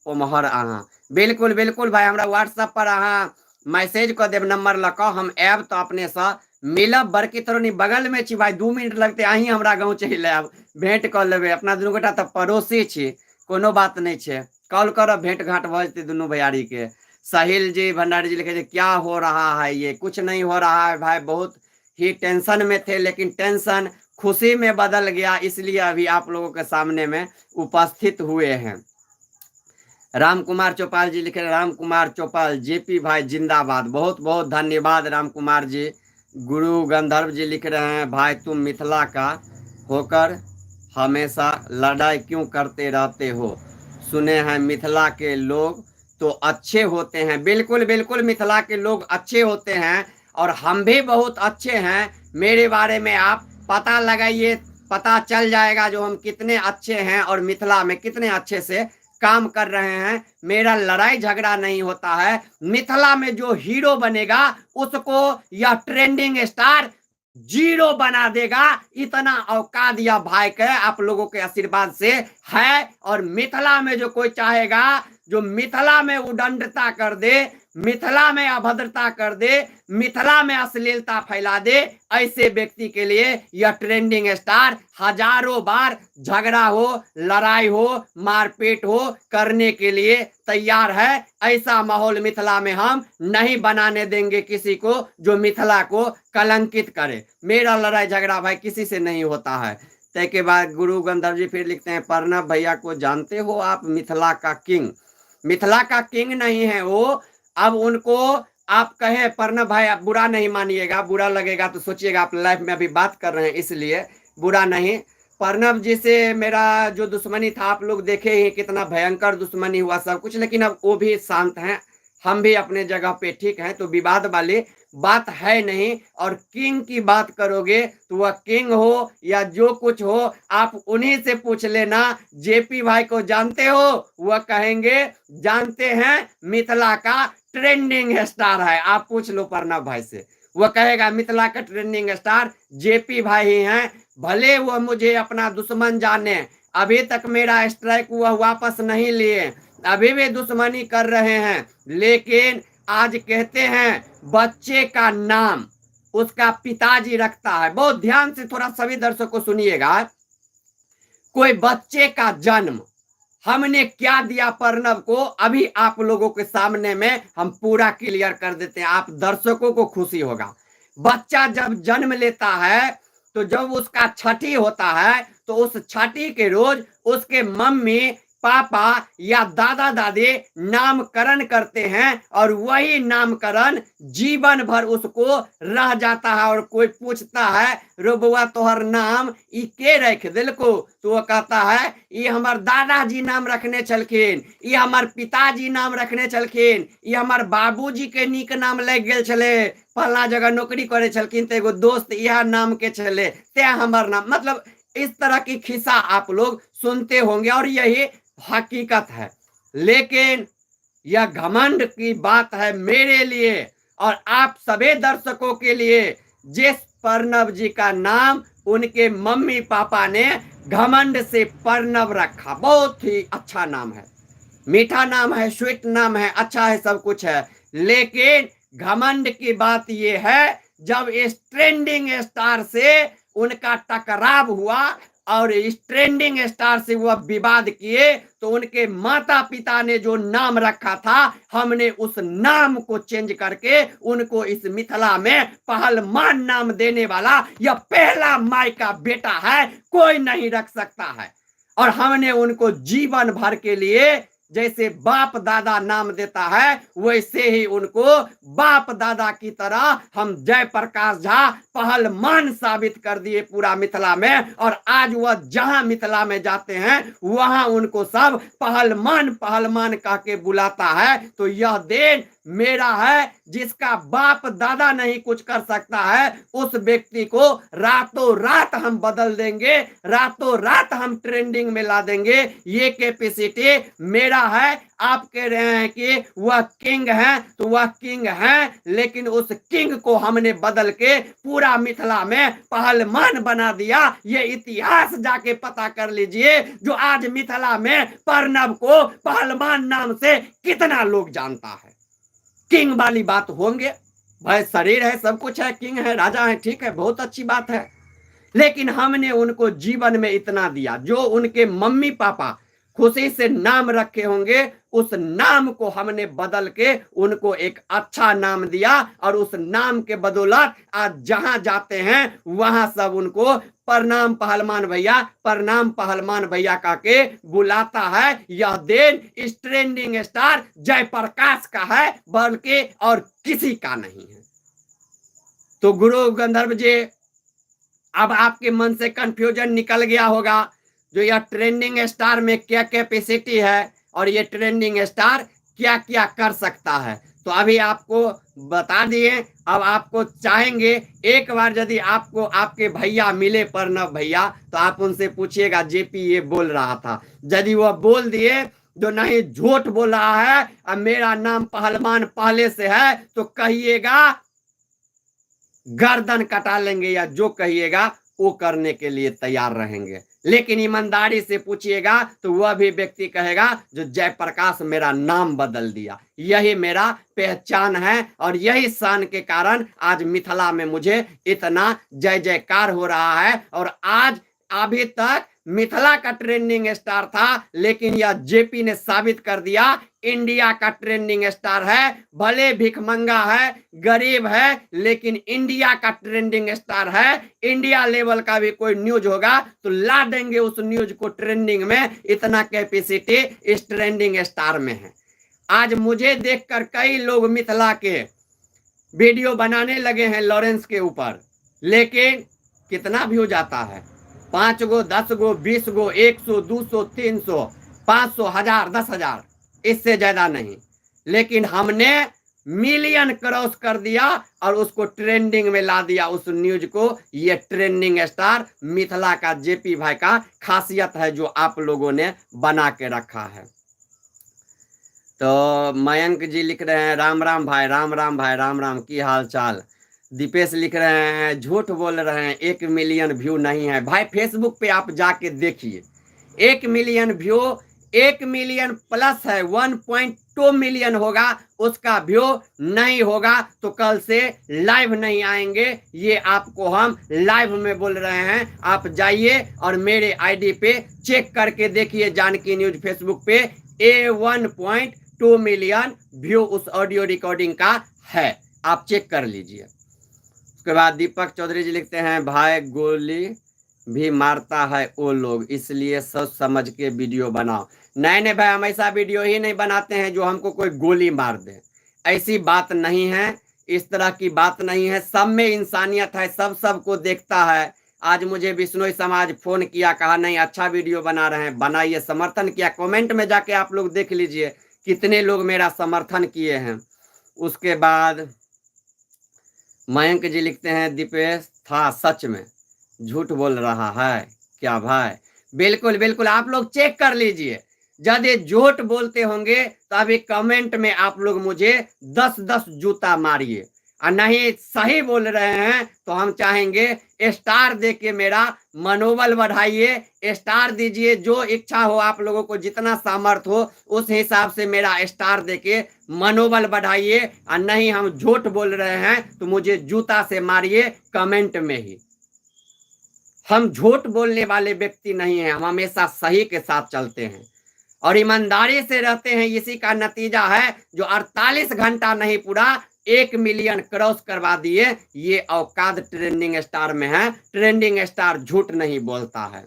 ओम्हर अहाँ। बिल्कुल बिल्कुल भाई, हमरा व्हाट्सएप पर अहाँ मैसेज कर देव नंबर लक, हम आयब तो अपने से मिलब। बड़की तोरनी बगल में छी भाई, 2 मिनट लगते अहीं हमरा गाँव चलि आयब, भेंट कर लेबै। अपना दुनू गोटा तो पड़ोसी छी, कोनो बात नहीं छै। कॉल करब, भेंट घाट भ जेतै दुनू भैयारी के। साहिल जी भंडारी जी लिखे, क्या हो रहा है? ये कुछ नहीं हो रहा है भाई, बहुत ही टेंशन में थे, लेकिन टेंशन खुशी में बदल गया, इसलिए अभी आप लोगों के सामने में उपस्थित हुए हैं। राम कुमार चौपाल जी लिखे, राम कुमार चौपाल, जेपी भाई जिंदाबाद, बहुत बहुत धन्यवाद राम कुमार जी। गुरु गंधर्व जी लिख रहे हैं, भाई तुम मिथिला का होकर हमेशा लड़ाई क्यों करते रहते हो? सुने हैं मिथिला के लोग तो अच्छे होते हैं। बिल्कुल बिल्कुल, मिथिला के लोग अच्छे होते हैं और हम भी बहुत अच्छे हैं। मेरे बारे में आप पता लगाइए, पता चल जाएगा जो हम कितने अच्छे हैं और मिथिला में कितने अच्छे से काम कर रहे हैं। मेरा लड़ाई झगड़ा नहीं होता है। मिथिला में जो हीरो बनेगा उसको यह ट्रेंडिंग स्टार जीरो बना देगा, इतना औकात यह भाई के आप लोगों के आशीर्वाद से है। और मिथिला में जो कोई चाहेगा जो मिथिला में उदंडता कर दे, मिथिला में अभद्रता कर दे, मिथिला में अश्लीलता फैला दे, ऐसे व्यक्ति के लिए यह ट्रेंडिंग स्टार हजारों बार झगड़ा हो, लड़ाई हो, मारपीट हो करने के लिए तैयार है। ऐसा माहौल मिथिला में हम नहीं बनाने देंगे किसी को जो मिथिला को कलंकित करे। मेरा लड़ाई झगड़ा भाई किसी से नहीं होता है। तय के बाद गुरु गंधर्व जी फिर लिखते हैं, प्रणव भैया को जानते हो आप? मिथिला का किंग। मिथिला का किंग नहीं है वो। अब उनको आप कहे प्रणव भाई, आप बुरा नहीं मानिएगा, बुरा लगेगा तो सोचिएगा, आप लाइफ में अभी बात कर रहे हैं इसलिए बुरा नहीं। प्रणव जी से मेरा जो दुश्मनी था आप लोग देखे ही, कितना भयंकर दुश्मनी हुआ सब कुछ, लेकिन अब वो भी शांत हैं, हम भी अपने जगह पे ठीक हैं, तो विवाद वाली बात है नहीं। और किंग की बात करोगे तो वह किंग हो या जो कुछ हो आप उन्हीं से पूछ लेना। जेपी भाई को जानते हो? वह कहेंगे जानते हैं, मिथिला का ट्रेंडिंग स्टार है। आप पूछ लो प्रणव भाई से, वह कहेगा मिथिला का ट्रेंडिंग स्टार जेपी भाई ही हैं। भले वह मुझे अपना दुश्मन जाने, अभी तक मेरा स्ट्राइक वह वापस नहीं लिए, अभी भी दुश्मनी कर रहे हैं, लेकिन आज कहते हैं बच्चे का नाम उसका पिताजी रखता है। बहुत ध्यान से थोड़ा सभी दर्शकों सुनिएगा। कोई बच्चे का जन्म हमने क्या दिया प्रणव को, अभी आप लोगों के सामने में हम पूरा क्लियर कर देते हैं, आप दर्शकों को खुशी होगा। बच्चा जब जन्म लेता है तो जब उसका छठी होता है तो उस छठी के रोज उसके मम्मी पापा या दादा दादी नामकरण करते हैं और वही नामकरण जीवन भर उसको रह जाता है। और कोई पूछता है रो बउआ तोहर नाम ई के रख दिलको, तो वो कहता है ये हमार दादाजी नाम रखने चलखिन, ये हमार पिताजी नाम रखने चलखिन, ये हमार बाबूजी के नीक नाम लग गेल छले, फला जगह नौकरी करे छलखिन तो एगो दोस्त यह नाम के छले ते हमार नाम। मतलब इस तरह की खिस्सा आप लोग सुनते होंगे और यही हकीकत है। लेकिन यह घमंड की बात है मेरे लिए और आप सभी दर्शकों के लिए, जिस प्रणव जी का नाम उनके मम्मी पापा ने घमंड से प्रणव रखा। बहुत ही अच्छा नाम है, मीठा नाम है, स्वीट नाम है, अच्छा है, सब कुछ है। लेकिन घमंड की बात यह है जब इस ट्रेंडिंग स्टार से उनका टकराव हुआ और इस ट्रेंडिंग स्टार से वह विवाद किए तो उनके माता पिता ने जो नाम रखा था हमने उस नाम को चेंज करके उनको इस मिथिला में पहलवान नाम देने वाला यह पहला माई का बेटा है, कोई नहीं रख सकता है। और हमने उनको जीवन भर के लिए जैसे बाप दादा नाम देता है वैसे ही उनको बाप दादा की तरह हम जयप्रकाश झा पहलवान साबित कर दिए पूरा मिथिला में। और आज वह जहां मिथिला में जाते हैं वहां उनको सब पहलवान पहलवान कह के बुलाता है। तो यह दिन मेरा है। जिसका बाप दादा नहीं कुछ कर सकता है, उस व्यक्ति को रातों रात हम बदल देंगे, रातों रात हम ट्रेंडिंग में ला देंगे। ये कैपेसिटी मेरा है। आप कह रहे हैं कि वह किंग है, तो वह किंग है, लेकिन उस किंग को हमने बदल के पूरा मिथिला में पहलवान बना दिया। ये इतिहास जाके पता कर लीजिए, जो आज मिथिला में प्रणव को पहलवान नाम से कितना लोग जानता है। किंग वाली बात होंगे भाई, शरीर है, सब कुछ है, किंग है, राजा है, ठीक है, बहुत अच्छी बात है, लेकिन हमने उनको जीवन में इतना दिया। जो उनके मम्मी पापा खुशी से नाम रखे होंगे, उस नाम को हमने बदल के उनको एक अच्छा नाम दिया, और उस नाम के बदौलत आज जहां जाते हैं वहां सब उनको प्रणाम पहलवान भैया, प्रणाम पहलवान भैया का के बुलाता है। यह दिन इस ट्रेंडिंग स्टार जयप्रकाश का है, बल्कि और किसी का नहीं है। तो गुरु गंधर्व जी, अब आपके मन से कंफ्यूजन निकल गया होगा, जो यह ट्रेंडिंग स्टार में क्या कैपेसिटी है और ये ट्रेंडिंग स्टार क्या क्या कर सकता है। तो अभी आपको बता दिए। अब आपको चाहेंगे एक बार यदि आपको आपके भैया मिले, प्रणव भैया, तो आप उनसे पूछिएगा जेपी ये बोल रहा था, यदि वह बोल दिए जो नहीं झूठ बोल रहा है, अब मेरा नाम पहलवान पहले से है, तो कहिएगा गर्दन कटा लेंगे, या जो कहिएगा वो करने के लिए तैयार रहेंगे। लेकिन ईमानदारी से पूछिएगा तो वह भी व्यक्ति कहेगा जो जयप्रकाश मेरा नाम बदल दिया, यही मेरा पहचान है, और यही शान के कारण आज मिथिला में मुझे इतना जय जयकार हो रहा है। और आज अभी तक मिथिला का ट्रेंडिंग स्टार था, लेकिन यह जेपी ने साबित कर दिया इंडिया का ट्रेंडिंग स्टार है। भले भिखमंगा है, गरीब है, लेकिन इंडिया का ट्रेंडिंग स्टार है। इंडिया लेवल का भी कोई न्यूज होगा तो ला देंगे उस न्यूज को ट्रेंडिंग में। इतना कैपेसिटी इस ट्रेंडिंग स्टार में है। आज मुझे देखकर कई लोग मिथिला के वीडियो बनाने लगे हैं लॉरेंस के ऊपर, लेकिन कितना व्यू जाता है? 5 गो, 10 गो, 20 गो, 100, 200, 300, 500, 1000, 10,000, इससे ज्यादा नहीं। लेकिन हमने मिलियन क्रॉस कर दिया और उसको ट्रेंडिंग में ला दिया उस न्यूज को। ये ट्रेंडिंग स्टार मिथिला का जेपी भाई का खासियत है, जो आप लोगों ने बना के रखा है। तो मयंक जी लिख रहे हैं राम राम भाई, राम राम भाई, राम राम, की हाल चाल। दीपेश लिख रहे हैं झूठ बोल रहे हैं, 1 मिलियन व्यू नहीं है। भाई फेसबुक पे आप जाके देखिए, 1 मिलियन व्यू, 1 मिलियन प्लस है, 1.2 मिलियन होगा, उसका व्यू नहीं होगा तो कल से लाइव नहीं आएंगे। ये आपको हम लाइव में बोल रहे हैं। आप जाइए और मेरे आईडी पे चेक करके देखिए, जानकी न्यूज फेसबुक पे 1.2 मिलियन व्यू उस ऑडियो रिकॉर्डिंग का है, आप चेक कर लीजिए। उसके बाद दीपक चौधरी जी लिखते हैं भाई गोली भी मारता है वो लोग, इसलिए सोच समझ के वीडियो बनाओ। नहीं भाई, हम ऐसा वीडियो ही नहीं बनाते हैं जो हमको कोई गोली मार दे, ऐसी बात नहीं है, इस तरह की बात नहीं है। सब में इंसानियत है, सब सबको देखता है। आज मुझे बिश्नोई समाज फोन किया, कहा नहीं अच्छा वीडियो बना रहे हैं, बनाइए, समर्थन किया। कमेंट में जाके आप लोग देख लीजिए कितने लोग मेरा समर्थन किए हैं। उसके बाद मयंक जी लिखते हैं दीपेश था सच में झूठ बोल रहा है क्या भाई? बिल्कुल बिल्कुल, आप लोग चेक कर लीजिए। यदि झूठ बोलते होंगे तो अभी कमेंट में आप लोग मुझे 10-10 जूता मारिए, और नहीं सही बोल रहे हैं तो हम चाहेंगे स्टार दे के मेरा मनोबल बढ़ाइए। स्टार दीजिए, जो इच्छा हो आप लोगों को, जितना सामर्थ हो उस हिसाब से मेरा स्टार दे के मनोबल बढ़ाइए। और नहीं हम झूठ बोल रहे हैं तो मुझे जूता से मारिए कमेंट में ही। हम झूठ बोलने वाले व्यक्ति नहीं हैं, हम हमेशा सही के साथ चलते हैं और ईमानदारी से रहते हैं। इसी का नतीजा है जो 48 घंटा नहीं पूरा 1 मिलियन क्रॉस करवा दिए। ये औकात ट्रेंडिंग स्टार में है। ट्रेंडिंग स्टार झूठ नहीं बोलता है।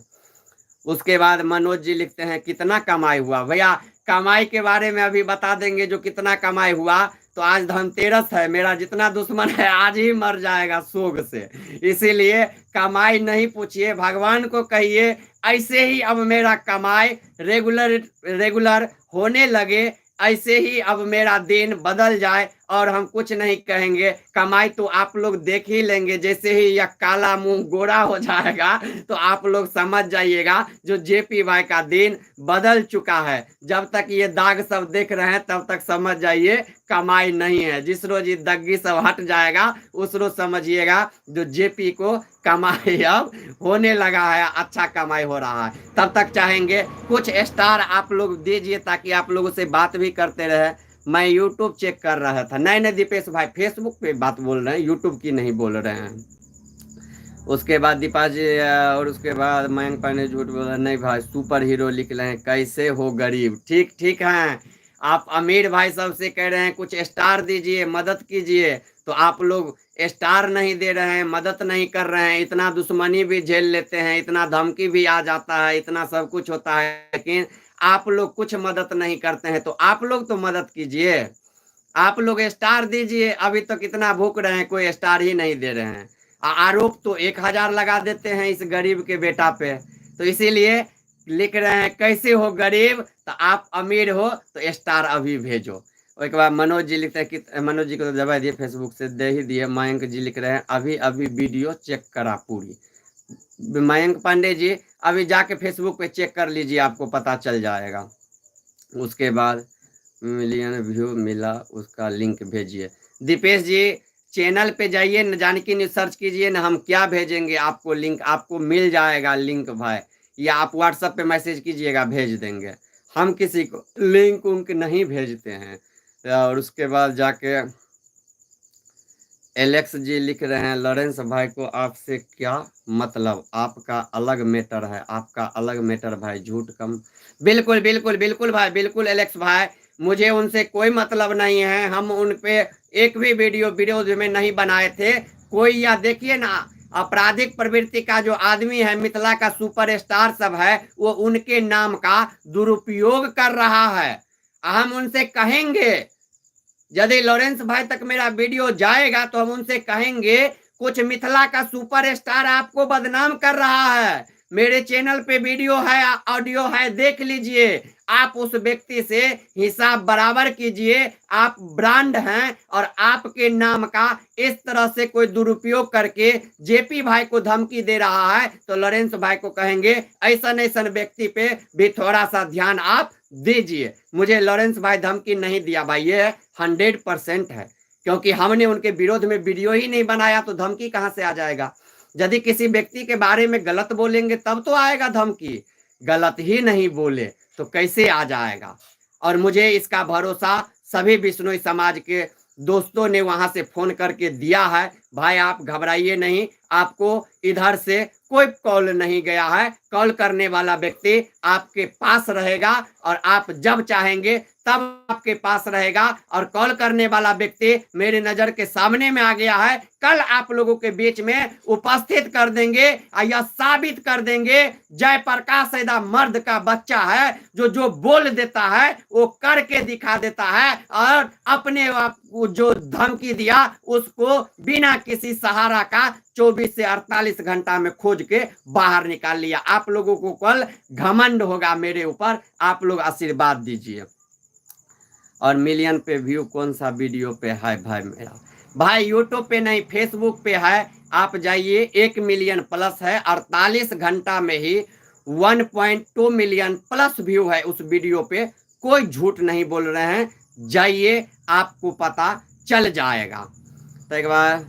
उसके बाद मनोज जी लिखते हैं कितना कमाई हुआ? भैया कमाई के बारे में अभी बता देंगे जो कितना कमाई हुआ। तो आज धनतेरस है, मेरा जितना दुश्मन है आज ही मर जाएगा शोक से, इसीलिए कमाई नहीं पूछिए, भगवान को कहिए ऐसे ही अब मेरा कमाई रेगुलर होने लगे, ऐसे ही अब मेरा दिन बदल जाए और हम कुछ नहीं कहेंगे। कमाई तो आप लोग देख ही लेंगे, जैसे ही यह काला मुंह गोरा हो जाएगा तो आप लोग समझ जाइएगा जो जेपी भाई का दिन बदल चुका है। जब तक ये दाग सब देख रहे हैं तब तक समझ जाइए कमाई नहीं है। जिस रोज ये दग्गी सब हट जाएगा उस रोज समझिएगा जो जेपी को कमाई अब होने लगा है, अच्छा कमाई हो रहा है। तब तक चाहेंगे कुछ स्टार आप लोग दीजिए ताकि आप लोगों से बात भी करते रहे। मैं यूट्यूब चेक कर रहा था। नहीं नहीं दीपेश भाई, फेसबुक पे बात बोल रहे हैं, यूट्यूब की नहीं बोल रहे हैं। उसके बाद दीपा जी और उसके बाद मयंक पांडे झूठ बोला। नहीं भाई, सुपर हीरो लिख रहे हैं, कैसे हो गरीब। ठीक ठीक है, आप अमीर भाई सबसे कह रहे हैं कुछ स्टार दीजिए, मदद कीजिए, तो आप लोग स्टार नहीं दे रहे हैं, मदद नहीं कर रहे हैं। इतना दुश्मनी भी झेल लेते हैं, इतना धमकी भी आ जाता है, इतना सब कुछ होता है, लेकिन आप लोग कुछ मदद नहीं करते हैं। तो आप लोग तो मदद कीजिए, आप लोग स्टार दीजिए। अभी तो कितना भूख रहे हैं, कोई स्टार ही नहीं दे रहे हैं। आरोप तो 1,000 लगा देते हैं इस गरीब के बेटा पे। तो इसीलिए लिख रहे हैं कैसे हो गरीब, तो आप अमीर हो तो स्टार अभी भेजो। उसके बाद मनोज जी लिखते हैं कि मनोज जी को तो दबा दिए, फेसबुक से दे ही दिए। मयंक जी लिख रहे हैं अभी अभी वीडियो चेक करा पूरी। मयंक पांडे जी अभी जाके फेसबुक पे चेक कर लीजिए, आपको पता चल जाएगा। उसके बाद मिलियन व्यू मिला, उसका लिंक भेजिए। दीपेश जी चैनल पे जाइए न, जानकी न्यूज सर्च कीजिए ना, हम क्या भेजेंगे आपको लिंक, आपको मिल जाएगा लिंक भाई, या आप व्हाट्सएप पे मैसेज कीजिएगा, भेज देंगे। हम किसी को लिंक उंक नहीं भेजते हैं। और उसके बाद जाके एलेक्स जी लिख रहे हैं लॉरेंस भाई को आपसे क्या मतलब, आपका अलग मैटर है, आपका अलग मैटर भाई, झूठ कम। बिल्कुल बिल्कुल बिल्कुल भाई, बिल्कुल एलेक्स भाई, मुझे उनसे कोई मतलब नहीं है। हम उन पे एक भी वीडियो में नहीं बनाए थे कोई। या देखिए ना, आपराधिक प्रवृत्ति का जो आदमी है, मिथिला का सुपरस्टार सब है, वो उनके नाम का दुरुपयोग कर रहा है। हम उनसे कहेंगे, यदि लॉरेंस भाई तक मेरा वीडियो जाएगा तो हम उनसे कहेंगे कुछ मिथिला का सुपरस्टार आपको बदनाम कर रहा है। मेरे चैनल पे वीडियो है, ऑडियो है, देख लीजिए। आप उस व्यक्ति से हिसाब बराबर कीजिए। आप ब्रांड हैं और आपके नाम का इस तरह से कोई दुरुपयोग करके जेपी भाई को धमकी दे रहा है, तो लॉरेंस भाई को कहेंगे ऐसा व्यक्ति पे भी थोड़ा सा ध्यान आप दीजिए। मुझे लॉरेंस भाई धमकी नहीं दिया भाई, ये 100% है, क्योंकि हमने उनके विरोध में वीडियो ही नहीं बनाया, तो धमकी कहां से आ जाएगा। यदि किसी व्यक्ति के बारे में गलत बोलेंगे तब तो आएगा धमकी, गलत ही नहीं बोले तो कैसे आ जाएगा। और मुझे इसका भरोसा सभी बिश्नोई समाज के दोस्तों ने वहां से फोन करके दिया है। भाई आप घबराइए नहीं, आपको इधर से कोई कॉल नहीं गया है। कॉल करने वाला व्यक्ति आपके पास रहेगा और आप जब चाहेंगे तब आपके पास रहेगा। और कॉल करने वाला व्यक्ति मेरे नजर के सामने में आ गया है, कल आप लोगों के बीच में उपस्थित कर देंगे और यह साबित कर देंगे जयप्रकाश ऐसा मर्द का बच्चा है जो जो बोल देता है वो करके दिखा देता है। और अपने आप जो धमकी दिया उसको बिना किसी सहारा का 24 से 48 घंटा में खोज के बाहर निकाल लिया। आप लोगों को कल घमंड होगा मेरे ऊपर, आप लोग आशीर्वाद दीजिए। और मिलियन पे व्यू कौन सा वीडियो पे है भाई मेरा? भाई यूट्यूब पे नहीं, फेसबुक पे है। आप जाइए, 1 मिलियन प्लस है, 48 घंटा में ही 1.2 मिलियन प्लस व्यू है उस वीडियो पे। कोई झूठ नहीं बोल रहे हैं, जाइए आपको पता चल जाएगा। तो एक बार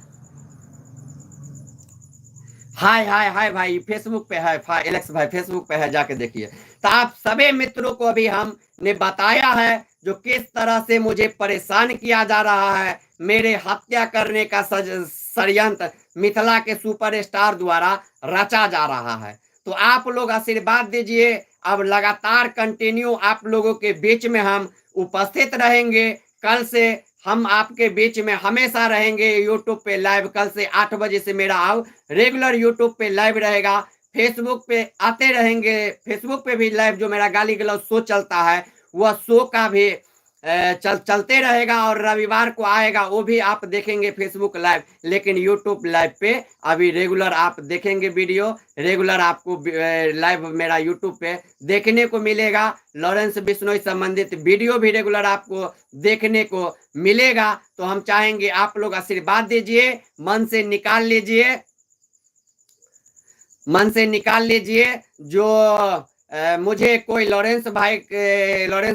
हाय हाय हाय भाई, फेसबुक पे है एलेक्स भाई, फेसबुक पे है, जाके देखिए। तो आप सभी मित्रों को अभी हमने बताया है जो किस तरह से मुझे परेशान किया जा रहा है। मेरे हत्या करने का षड्यंत्र मिथिला के सुपरस्टार द्वारा रचा जा रहा है। तो आप लोग आशीर्वाद दीजिए। अब लगातार कंटिन्यू आप लोगों के बीच में हम उपस्थित रहेंगे। कल से हम आपके बीच में हमेशा रहेंगे यूट्यूब पे लाइव। कल से 8 बजे से मेरा अब रेगुलर यूट्यूब पे लाइव रहेगा। फेसबुक पे आते रहेंगे, फेसबुक पे भी लाइव जो मेरा गाली गलौज शो चलता है, वह शो का भी चलते रहेगा और रविवार को आएगा, वो भी आप देखेंगे फेसबुक लाइव, लेकिन यूट्यूब लाइव पे अभी रेगुलर आप देखेंगे वीडियो, रेगुलर आपको लाइव मेरा यूट्यूब पे देखने को मिलेगा। लॉरेंस बिश्नोई संबंधित वीडियो भी रेगुलर आपको देखने को मिलेगा। तो हम चाहेंगे आप लोग आशीर्वाद दीजिए, मन से निकाल लीजिए, मन से निकाल लीजिए। जो मुझे कोई लॉरेंस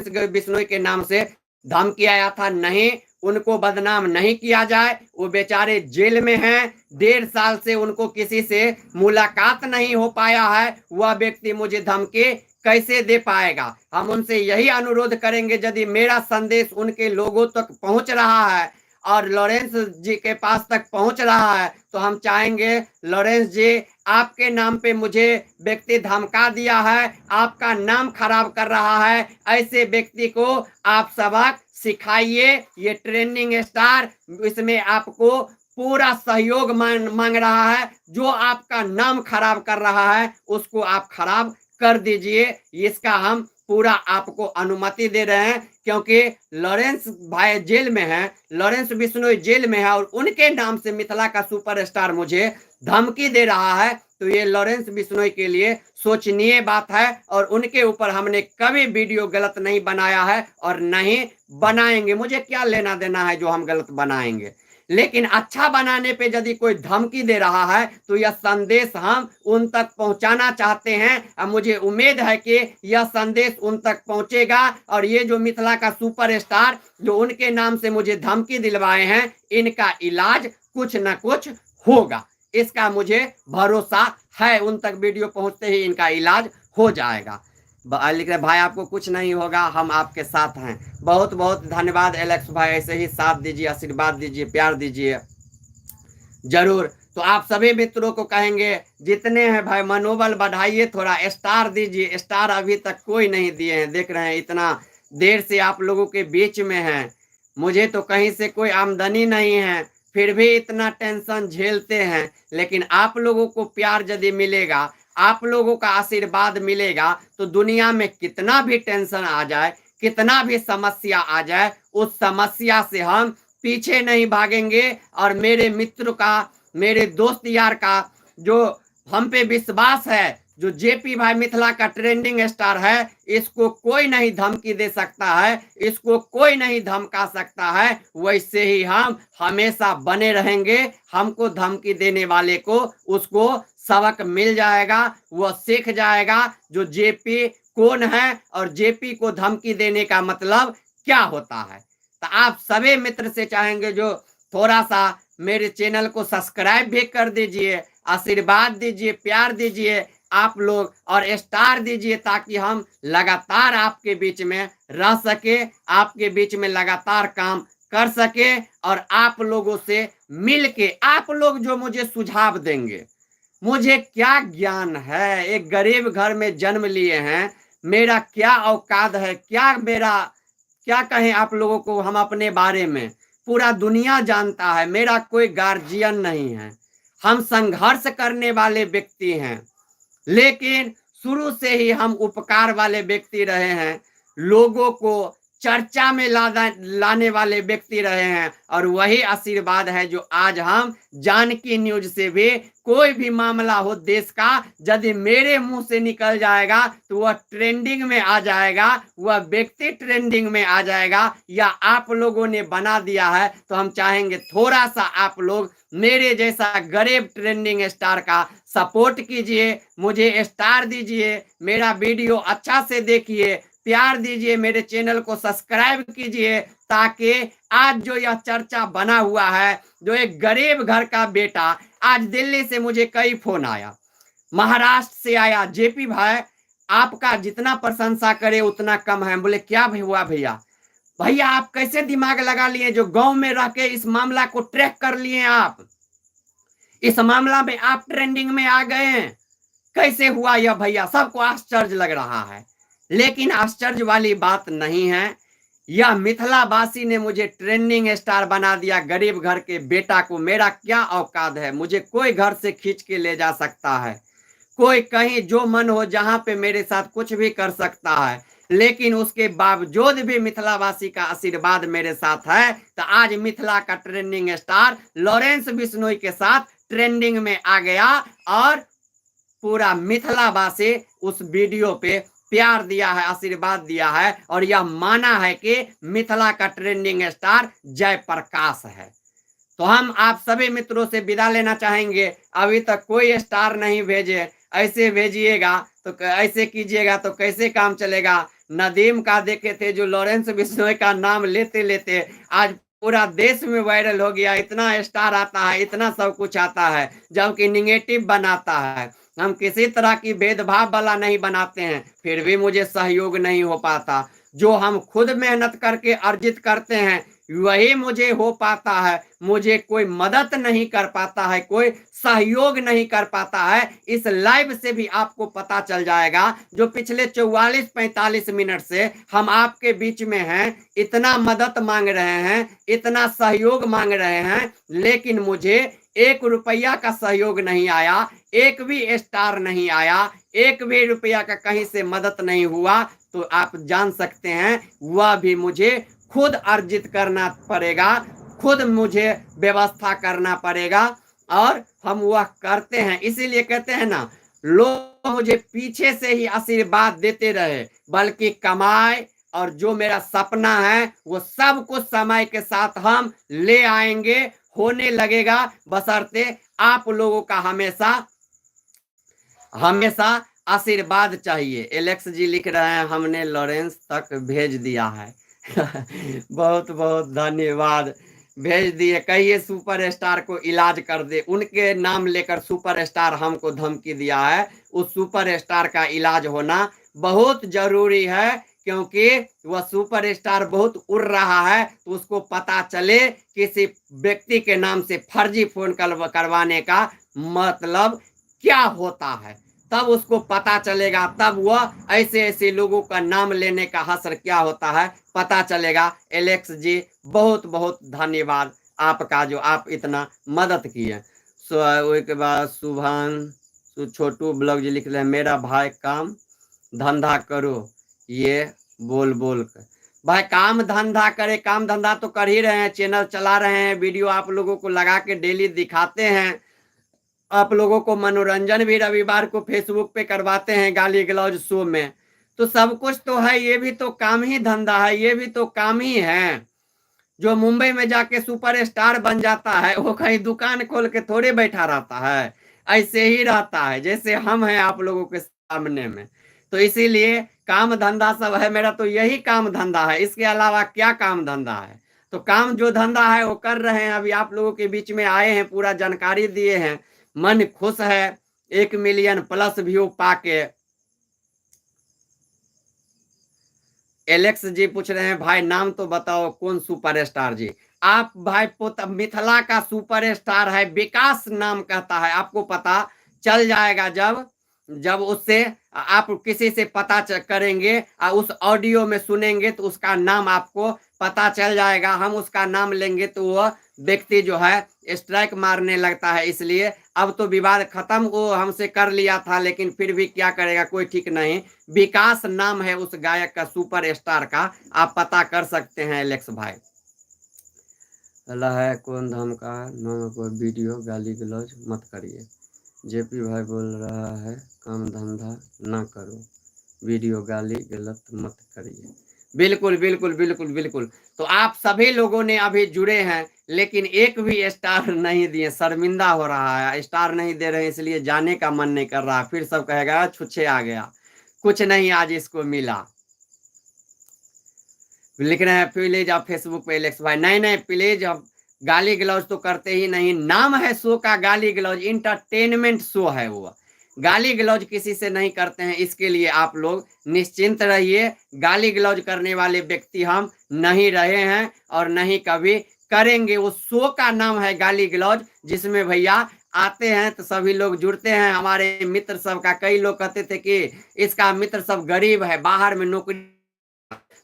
बिश्नोई के नाम से धमकी आया था, नहीं, उनको बदनाम नहीं किया जाए। वो बेचारे जेल में हैं, 1.5 साल से उनको किसी से मुलाकात नहीं हो पाया है। वह व्यक्ति मुझे धमकी कैसे दे पाएगा? हम उनसे यही अनुरोध करेंगे, यदि मेरा संदेश उनके लोगों तक पहुंच रहा है और लॉरेंस जी के पास तक पहुंच रहा है, तो हम चाहेंगे लॉरेंस जी, आपके नाम पे मुझे व्यक्ति धमका दिया है, आपका नाम खराब कर रहा है, ऐसे व्यक्ति को आप सबक सिखाइए। ये ट्रेंडिंग स्टार इसमें आपको पूरा सहयोग मांग रहा है। जो आपका नाम खराब कर रहा है उसको आप खराब कर दीजिए, इसका हम पूरा आपको अनुमति दे रहे हैं। क्योंकि लॉरेंस भाई जेल में है, लॉरेंस बिश्नोई जेल में है और उनके नाम से मिथिला का सुपरस्टार मुझे धमकी दे रहा है, तो ये लॉरेंस बिश्नोई के लिए सोचनीय बात है। और उनके ऊपर हमने कभी वीडियो गलत नहीं बनाया है और नहीं बनाएंगे। मुझे क्या लेना देना है जो हम गलत बनाएंगे, लेकिन अच्छा बनाने पे यदि कोई धमकी दे रहा है तो यह संदेश हम उन तक पहुंचाना चाहते हैं। अब मुझे उम्मीद है कि यह संदेश उन तक पहुंचेगा और ये जो मिथिला का सुपरस्टार जो उनके नाम से मुझे धमकी दिलवाए हैं, इनका इलाज कुछ न कुछ होगा, इसका मुझे भरोसा है। उन तक वीडियो पहुंचते ही इनका इलाज हो जाएगा। लिख रहे भाई आपको कुछ नहीं होगा, हम आपके साथ हैं। बहुत बहुत धन्यवाद एलेक्स भाई, ऐसे ही साथ दीजिए, आशीर्वाद दीजिए, प्यार दीजिए जरूर। तो आप सभी मित्रों को कहेंगे, जितने हैं भाई मनोबल बढ़ाइए, थोड़ा स्टार दीजिए। स्टार अभी तक कोई नहीं दिए हैं, देख रहे हैं इतना देर से आप लोगों के बीच में हैं, मुझे तो कहीं से कोई आमदनी नहीं है, फिर भी इतना टेंशन झेलते हैं। लेकिन आप लोगों को प्यार यदि मिलेगा, आप लोगों का आशीर्वाद मिलेगा, तो दुनिया में कितना भी टेंशन आ जाए, कितना भी समस्या आ जाए, उस समस्या से हम पीछे नहीं भागेंगे। और मेरे मित्र का, मेरे दोस्त यार का जो हम पे विश्वास है, जो जेपी भाई मिथिला का ट्रेंडिंग स्टार है, इसको कोई नहीं धमकी दे सकता है, इसको कोई नहीं धमका सकता है। वैसे ही हम हमेशा बने रहेंगे। हमको धमकी देने वाले को उसको सबक मिल जाएगा, वह सीख जाएगा जो जेपी कौन है और जेपी को धमकी देने का मतलब क्या होता है। तो आप सभी मित्र से चाहेंगे जो थोड़ा सा मेरे चैनल को सब्सक्राइब भी कर दीजिए, आशीर्वाद दीजिए, प्यार दीजिए आप लोग, और स्टार दीजिए, ताकि हम लगातार आपके बीच में रह सके, आपके बीच में लगातार काम कर सके और आप लोगों से मिल के आप लोग जो मुझे सुझाव देंगे। मुझे क्या ज्ञान है, एक गरीब घर में जन्म लिए हैं, मेरा क्या औकात है, क्या कहें आप लोगों को हम अपने बारे में। पूरा दुनिया जानता है, मेरा कोई गार्जियन नहीं है, हम संघर्ष करने वाले व्यक्ति हैं, लेकिन शुरू से ही हम उपकार वाले व्यक्ति रहे हैं, लोगों को चर्चा में लाने वाले व्यक्ति रहे हैं। और वही आशीर्वाद है जो आज हम जानकी न्यूज से भी कोई भी मामला हो देश का, यदि मेरे मुंह से निकल जाएगा तो वह ट्रेंडिंग में आ जाएगा, वह व्यक्ति ट्रेंडिंग में आ जाएगा, या आप लोगों ने बना दिया है। तो हम चाहेंगे थोड़ा सा आप लोग मेरे जैसा गरीब ट्रेंडिंग स्टार का सपोर्ट कीजिए, मुझे स्टार दीजिए, मेरा वीडियो अच्छा से देखिए, प्यार दीजिए, मेरे चैनल को सब्सक्राइब कीजिए, ताकि आज जो यह चर्चा बना हुआ है, जो एक गरीब घर का बेटा, आज दिल्ली से मुझे कई फोन आया, महाराष्ट्र से आया, जेपी भाई आपका जितना प्रशंसा करे उतना कम है। बोले क्या हुआ भैया? भैया आप कैसे दिमाग लगा लिए, जो गांव में रह के इस मामला को ट्रैक कर लिए, आप इस मामला में आप ट्रेंडिंग में आ गए हैं, कैसे हुआ यह भैया? सबको आश्चर्य लग रहा है, लेकिन आश्चर्य वाली बात नहीं है। यह मिथिला वासी ने मुझे ट्रेंडिंग स्टार बना दिया, गरीब घर के बेटा को। मेरा क्या औकात है, मुझे कोई घर से खींच के ले जा सकता है, कोई कहीं जो मन हो जहां पे मेरे साथ कुछ भी कर सकता है, लेकिन उसके बावजूद भी मिथिलावासी का आशीर्वाद मेरे साथ है। तो आज मिथिला का ट्रेंडिंग स्टार लॉरेंस बिश्नोई के साथ ट्रेंडिंग में आ गया और पूरा मिथिलावासी उस वीडियो पे प्यार दिया है, आशीर्वाद दिया है और यह माना है कि मिथिला का ट्रेंडिंग स्टार जयप्रकाश है। तो हम आप सभी मित्रों से विदा लेना चाहेंगे। अभी तक कोई स्टार नहीं भेजे, ऐसे भेजिएगा तो ऐसे कीजिएगा तो कैसे काम चलेगा। नदीम का देखे थे जो लॉरेंस बिश्नोई का नाम लेते लेते आज पूरा देश में वायरल हो गया, इतना स्टार आता है, इतना सब कुछ आता है, जबकि निगेटिव बनाता है। हम किसी तरह की भेदभाव वाला नहीं बनाते हैं, फिर भी मुझे सहयोग नहीं हो पाता। जो हम खुद मेहनत करके अर्जित करते हैं वही मुझे हो पाता है, मुझे कोई मदद नहीं कर पाता है, कोई सहयोग नहीं कर पाता है। इस लाइव से भी आपको पता चल जाएगा। जो पिछले 44-45 मिनट से हम आपके बीच में हैं, इतना मदद मांग रहे हैं, इतना सहयोग मांग रहे हैं, लेकिन मुझे 1 रुपया का सहयोग नहीं आया, एक भी स्टार नहीं आया, 1 भी रुपया का कहीं से मदद नहीं हुआ। तो आप जान सकते हैं वह भी मुझे खुद अर्जित करना पड़ेगा, खुद मुझे व्यवस्था करना पड़ेगा और हम वह करते हैं। इसीलिए कहते हैं ना, लोग मुझे पीछे से ही आशीर्वाद देते रहे, बल्कि कमाए और जो मेरा सपना है वो सब कुछ समय के साथ हम ले आएंगे, होने लगेगा, बशर्ते आप लोगों का हमेशा हमेशा आशीर्वाद चाहिए। एलेक्स जी लिख रहे हैं हमने लॉरेंस तक भेज दिया है। बहुत बहुत धन्यवाद, भेज दिए। कहिए सुपरस्टार को इलाज कर दे, उनके नाम लेकर सुपरस्टार हमको धमकी दिया है। उस सुपरस्टार का इलाज होना बहुत जरूरी है, क्योंकि वह सुपरस्टार बहुत उड़ रहा है। तो उसको पता चले किसी व्यक्ति के नाम से फर्जी फोन करवाने का मतलब क्या होता है, तब उसको पता चलेगा, तब वह ऐसे ऐसे लोगों का नाम लेने का हसर क्या होता है पता चलेगा। एलेक्स जी बहुत बहुत धन्यवाद आपका, जो आप इतना मदद किए। उसके बाद सुभान छोटू ब्लॉग जी लिख रहे हैं मेरा भाई काम धंधा करो, ये बोल बोल कर। भाई काम धंधा करे, काम धंधा तो कर ही रहे हैं, चैनल चला रहे हैं, वीडियो आप लोगों को लगा के डेली दिखाते हैं, आप लोगों को मनोरंजन भी रविवार को फेसबुक पे करवाते हैं गाली गलौज शो में। तो सब कुछ तो है, ये भी तो काम ही धंधा है, ये भी तो काम ही है। जो मुंबई में जाके सुपरस्टार बन जाता है वो कहीं दुकान खोल के थोड़े बैठा रहता है, ऐसे ही रहता है जैसे हम हैं आप लोगों के सामने में। तो इसीलिए काम धंधा सब है, मेरा तो यही काम धंधा है, इसके अलावा क्या काम धंधा है। तो काम जो धंधा है वो कर रहे हैं, अभी आप लोगों के बीच में आए हैं, पूरा जानकारी दिए हैं, मन खुश है 1 मिलियन प्लस व्यू पाके। एलेक्स जी पूछ रहे हैं भाई नाम तो बताओ कौन सुपरस्टार जी। आप भाई मिथिला का सुपरस्टार है विकास नाम कहता है, आपको पता चल जाएगा जब जब उससे आप किसी से पता करेंगे और उस ऑडियो में सुनेंगे तो उसका नाम आपको पता चल जाएगा। हम उसका नाम लेंगे तो वह व्यक्ति जो है स्ट्राइक मारने लगता है, इसलिए अब तो विवाद खत्म, वो हमसे कर लिया था, लेकिन फिर भी क्या करेगा कोई ठीक नहीं। विकास नाम है उस गायक का, सुपरस्टार का, आप पता कर सकते हैं एलेक्स भाई। अल्लाह है कौन धाम का नाम को वीडियो गाली गलौज मत करिए। जेपी भाई बोल रहा है काम धंधा ना करो, वीडियो गाली गलत मत करिए। बिल्कुल बिल्कुल बिल्कुल बिल्कुल। तो आप सभी लोगों ने अभी जुड़े हैं लेकिन एक भी स्टार नहीं दिए, शर्मिंदा हो रहा है, स्टार नहीं दे रहे इसलिए जाने का मन नहीं कर रहा, फिर सब कहेगा छुच्छे आ गया, कुछ नहीं आज इसको मिला। लिख रहे हैं प्लीज आप फेसबुक पे एलेक्स भाई, नहीं नहीं प्लीज, अब गाली गलौज तो करते ही नहीं, नाम है शो का गाली गलौज, इंटरटेनमेंट शो है वो, गाली गलौज किसी से नहीं करते हैं, इसके लिए आप लोग निश्चिंत रहिए। गाली गलौज करने वाले व्यक्ति हम नहीं रहे हैं और नहीं कभी करेंगे। वो शो का नाम है गाली गलौज, जिसमें भैया आते हैं तो सभी लोग जुड़ते हैं। हमारे मित्र सब का कई लोग कहते थे कि इसका मित्र सब गरीब है, बाहर में नौकरी,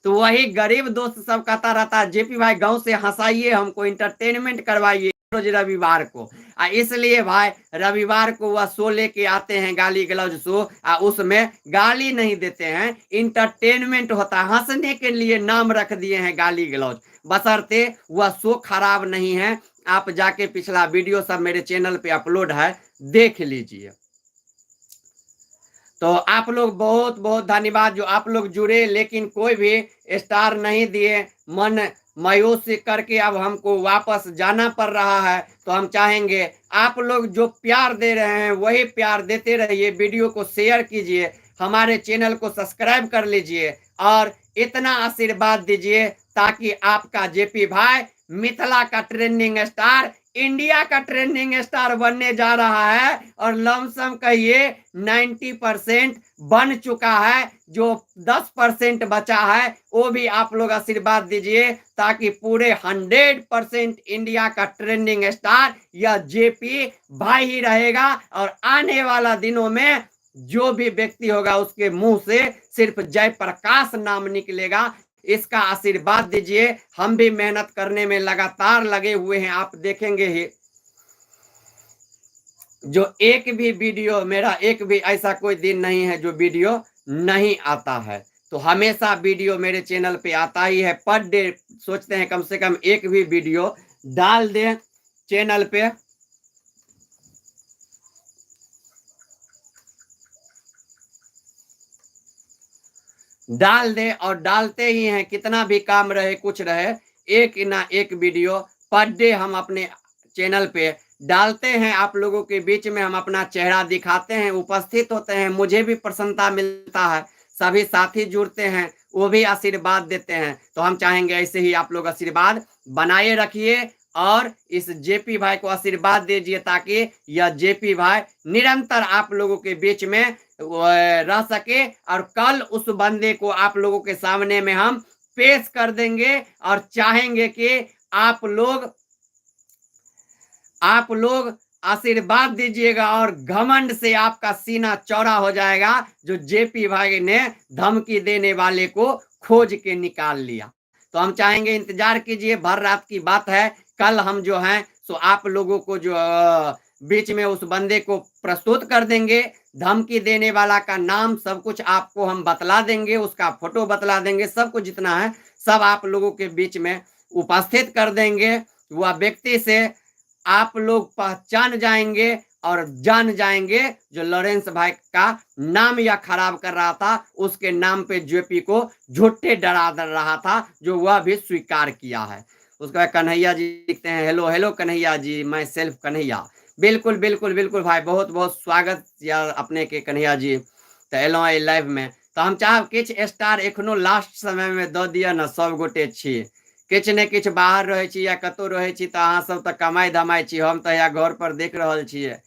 तो वही गरीब दोस्त सब कहता रहता है जेपी भाई गांव से हंसाइए हमको, इंटरटेनमेंट करवाइए। रोज रविवार को। इसलिए भाई रविवार को वह शो लेके आते हैं, गाली गलौज शो, उसमें गाली नहीं देते हैं, इंटरटेनमेंट होता है, हंसने के लिए नाम रख दिए हैं गाली गलौज, बशर्ते वह शो खराब नहीं है। आप जाके पिछला वीडियो सब मेरे चैनल पे अपलोड है, देख लीजिए। तो आप लोग बहुत बहुत धन्यवाद जो आप लोग जुड़े, लेकिन कोई भी स्टार नहीं दिए, मन मायूस करके अब हमको वापस जाना पड़ रहा है। तो हम चाहेंगे आप लोग जो प्यार दे रहे हैं वही प्यार देते रहिए, वीडियो को शेयर कीजिए, हमारे चैनल को सब्सक्राइब कर लीजिए और इतना आशीर्वाद दीजिए ताकि आपका जेपी भाई मिथिला का ट्रेंडिंग स्टार, इंडिया का ट्रेंडिंग स्टार बनने जा रहा है। और लमसम कहिए 90% बन चुका है, जो 10% बचा है वो भी आप लोग आशीर्वाद दीजिए ताकि पूरे 100% इंडिया का ट्रेंडिंग स्टार या जेपी भाई ही रहेगा। और आने वाला दिनों में जो भी व्यक्ति होगा उसके मुंह से सिर्फ जयप्रकाश नाम निकलेगा। इसका आशीर्वाद दीजिए, हम भी मेहनत करने में लगातार लगे हुए हैं, आप देखेंगे ही जो एक भी वीडियो मेरा, एक भी ऐसा कोई दिन नहीं है जो वीडियो नहीं आता है। तो हमेशा वीडियो मेरे चैनल पे आता ही है, पर डे सोचते हैं कम से कम एक भी वीडियो डाल दें चैनल पे। डाल दे और डालते ही हैं, कितना भी काम रहे कुछ रहे, एक ना एक वीडियो पर डे हम अपने चैनल पे डालते हैं। आप लोगों के बीच में हम अपना चेहरा दिखाते हैं, उपस्थित होते हैं, मुझे भी प्रसन्नता मिलता है, सभी साथी जुड़ते हैं, वो भी आशीर्वाद देते हैं। तो हम चाहेंगे ऐसे ही आप लोग आशीर्वाद बनाए रखिए और इस जेपी भाई को आशीर्वाद दीजिए ताकि यह जेपी भाई निरंतर आप लोगों के बीच में रह सके और कल उस बंदे को आप लोगों के सामने में हम पेश कर देंगे। और चाहेंगे कि आप लोग आशीर्वाद दीजिएगा और घमंड से आपका सीना चौड़ा हो जाएगा, जो जेपी भाई ने धमकी देने वाले को खोज के निकाल लिया। तो हम चाहेंगे इंतजार कीजिए, भर रात की बात है, कल हम जो हैं सो आप लोगों को जो बीच में उस बंदे को प्रस्तुत कर देंगे, धमकी देने वाला का नाम सब कुछ आपको हम बतला देंगे, उसका फोटो बतला देंगे, सब कुछ जितना है सब आप लोगों के बीच में उपस्थित कर देंगे। वह व्यक्ति से आप लोग पहचान जाएंगे और जान जाएंगे जो लॉरेंस भाई का नाम या खराब कर रहा था, उसके नाम पे जेपी को झूठे डरा रहा था, जो वह भी स्वीकार किया है। उसके बाद कन्हैया जी लिखते हैं, हेलो हेलो कन्हैया जी, मैं सेल्फ कन्हैया। बिल्कुल बिल्कुल बिल्कुल भाई, बहुत बहुत स्वागत यार अपने के कन्हैया जी। तो एलो लाइव में तो हम चाहब किछ स्टार एखनो लास्ट समय में दऽ दिया न, सब गोटे छी, किछ ने किछ बाहर रहे छी या कतौ रहे छी तो अहाँ सब तो कमाई धमाई छी, हम तो या घर पर देख रहल छियै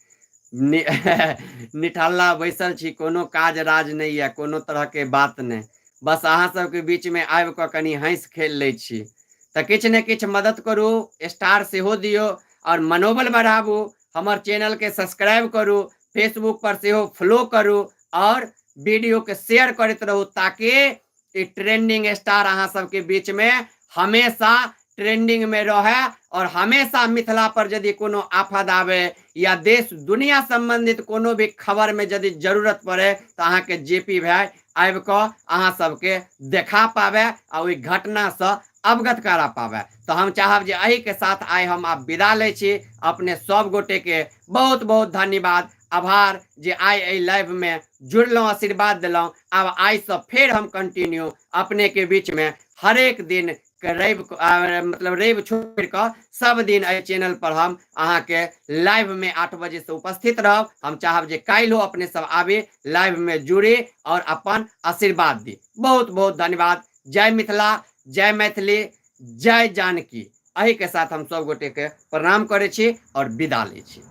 निठल्ला बैसल छी, कोनो काज राज नहीं है, कोनो तरह के बात नहीं, बस अहाँ सबके बीच में आबि कऽ कनी हंस खेल लै छी। तो किछ ने किछ मदद करू, स्टार सेहो दियो और मनोबल बढ़ाबू, हमर चैनल के सब्सक्राइब करू, फेसबुक पर सेहो फॉलो करू और वीडियो के शेयर करते रहू ताकि ट्रेंडिंग स्टार अहाँ सबके बीच में हमेशा ट्रेंडिंग में रहे। और हमेशा मिथिला पर यदि कोनो आफत आवे या देश दुनिया संबंधित कोनो भी खबर में यदि जरूरत पड़े तो अहाँ के जेपी भाई आबि कऽ अहाँ सबके देखा पावे और ओहि घटना से अवगत करा पावे। तो हम चाहब जे एहि के साथ आइ हम आप विदा ले छी, अपने सब गोटे के बहुत बहुत धन्यवाद, आभार जे आइ एहि लाइव में जुड़लहुँ, आशीर्वाद दिलहुँ। अब आइ से फिर हम कंटिन्यू अपने के बीच में हरेक दिन रवि छोड़ कर सब दिन एहि चैनल पर हम अहाँ के लाइव में 8 बजे से उपस्थित रहब। हम चाहब जे काल्हि अपने सब आबे लाइव में जुड़े और अपन आशीर्वाद दी। बहुत बहुत धन्यवाद। जय मिथिला, जय मैथिली, जय जानकी। एहि के साथ हम सब गोटे के प्रणाम करे छी और विदा ले छी।